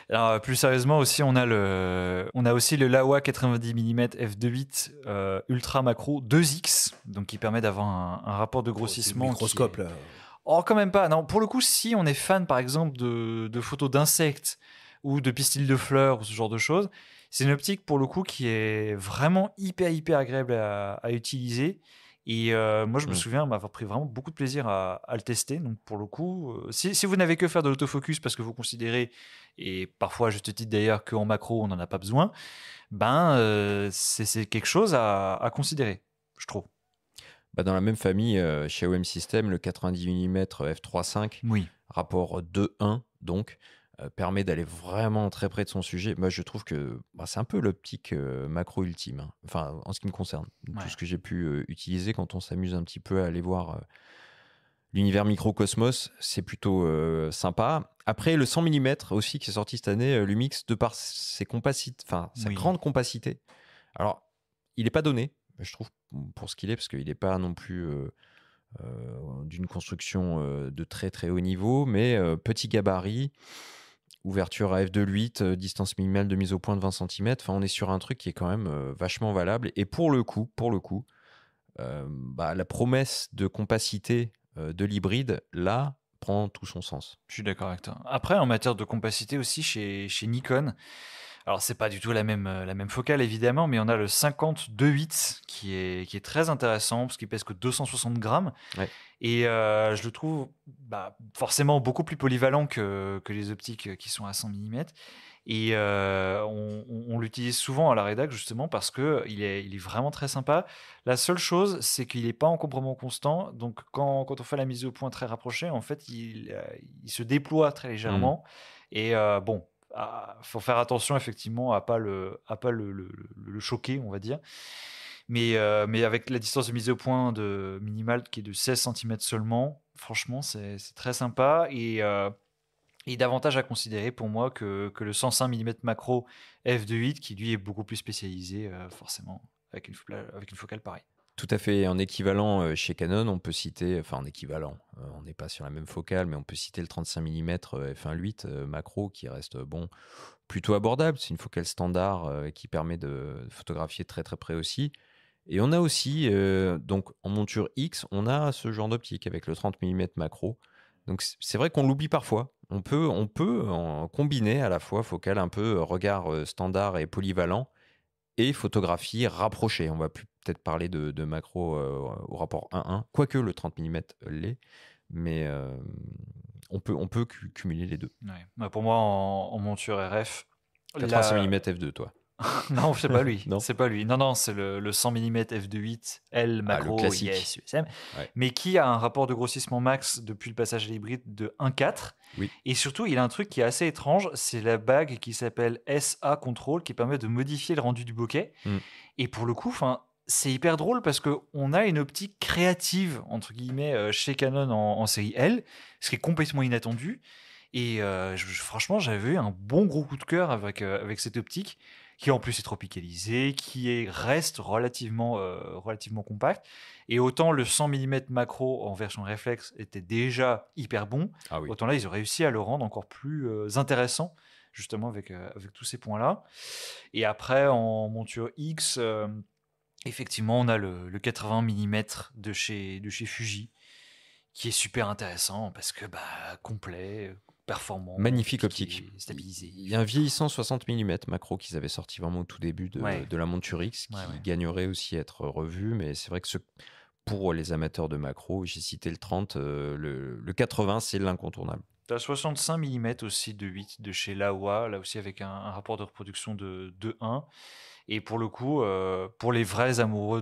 Alors, plus sérieusement aussi, on a aussi le Laowa 90 mm f2.8 ultra macro 2x, donc qui permet d'avoir un rapport de grossissement. Microscope là. Oh, quand même pas. Non, pour le coup, si on est fan par exemple de photos d'insectes ou de pistils de fleurs ou ce genre de choses, c'est une optique pour le coup qui est vraiment hyper agréable à utiliser. Et moi, je me souviens m'avoir pris vraiment beaucoup de plaisir à le tester. Donc, pour le coup, si vous n'avez que faire de l'autofocus parce que vous considérez, et parfois à juste titre d'ailleurs, qu'en macro, on n'en a pas besoin, c'est quelque chose à considérer, je trouve. Dans la même famille, chez OM System, le 90 mm f3.5, rapport 2:1, donc, permet d'aller vraiment très près de son sujet. Moi, je trouve que c'est un peu l'optique macro ultime, hein. Enfin, en ce qui me concerne. Tout ce que j'ai pu utiliser quand on s'amuse un petit peu à aller voir l'univers microcosmos, c'est plutôt sympa. Après, le 100 mm aussi qui est sorti cette année, Lumix, de par sa grande compacité. Alors, il n'est pas donné, je trouve, pour ce qu'il est, parce qu'il n'est pas non plus d'une construction de très très haut niveau, mais petit gabarit, ouverture à f2.8, distance minimale de mise au point de 20 cm. Enfin, on est sur un truc qui est quand même vachement valable. Et pour le coup, la promesse de compacité de l'hybride, là, prend tout son sens. Je suis d'accord avec toi. Après, en matière de compacité aussi, chez Nikon, alors c'est pas du tout la même focale évidemment, mais on a le 50-2.8 qui est très intéressant parce qu'il pèse que 260 grammes. Ouais. Et je le trouve forcément beaucoup plus polyvalent que les optiques qui sont à 100 mm. Et on l'utilise souvent à la rédac justement parce qu'il est vraiment très sympa. La seule chose, c'est qu'il n'est pas en encombrement constant. Donc quand on fait la mise au point très rapprochée, en fait, il se déploie très légèrement. Et faut faire attention effectivement à pas le choquer, on va dire. Mais avec la distance de mise au point minimale qui est de 16 cm seulement, franchement, c'est très sympa. Et davantage à considérer pour moi que le 105 mm macro f2.8 qui lui est beaucoup plus spécialisé forcément avec une focale pareille. Tout à fait. En équivalent chez Canon, on peut citer, enfin en équivalent, on n'est pas sur la même focale, mais on peut citer le 35 mm f1.8 macro qui reste plutôt abordable. C'est une focale standard qui permet de photographier très très près aussi. Et on a aussi, donc en monture X, on a ce genre d'optique avec le 30 mm macro. Donc c'est vrai qu'on l'oublie parfois. On peut en combiner à la fois focale un peu regard standard et polyvalent et photographie rapprochée. On va plus peut-être parler de macro au rapport 1-1, quoique le 30 mm l'est, mais on peut cumuler les deux. Ouais. Bah, pour moi, en monture RF, 85 mm f2, toi. non, c'est pas lui. Non. C'est pas lui. Non, c'est le 100 mm f2.8 L macro classique. IS USM, Ouais. mais qui a un rapport de grossissement max depuis le passage à l'hybride de 1,4. Oui. Et surtout, il a un truc qui est assez étrange, c'est la bague qui s'appelle SA Control, qui permet de modifier le rendu du bokeh. Et pour le coup, c'est hyper drôle parce qu'on a une optique créative, entre guillemets, chez Canon en série L, ce qui est complètement inattendu. Et franchement, j'avais eu un bon gros coup de cœur avec cette optique, qui en plus est tropicalisée, reste relativement compact. Et autant le 100 mm macro en version réflexe était déjà hyper bon, autant là, ils ont réussi à le rendre encore plus intéressant, justement avec tous ces points-là. Et après, en monture X, effectivement, on a le 80 mm de chez Fuji, qui est super intéressant parce que complet, performant, magnifique optique, stabilisé. Il y a un vieillissant 60 mm macro qu'ils avaient sorti vraiment au tout début de la monture X, qui gagnerait aussi à être revu, mais c'est vrai que pour les amateurs de macro, j'ai cité le 30, le 80, c'est l'incontournable. Tu as 65 mm aussi de 8 de chez Laowa, là aussi avec un rapport de reproduction de 1. Et pour le coup, pour les vrais amoureux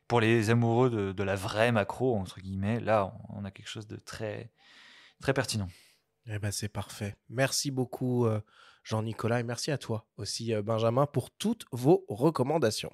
pour les amoureux de la vraie macro, entre guillemets, là, on a quelque chose de très, très pertinent. Eh ben, c'est parfait. Merci beaucoup, Jean-Nicolas, et merci à toi aussi, Benjamin, pour toutes vos recommandations.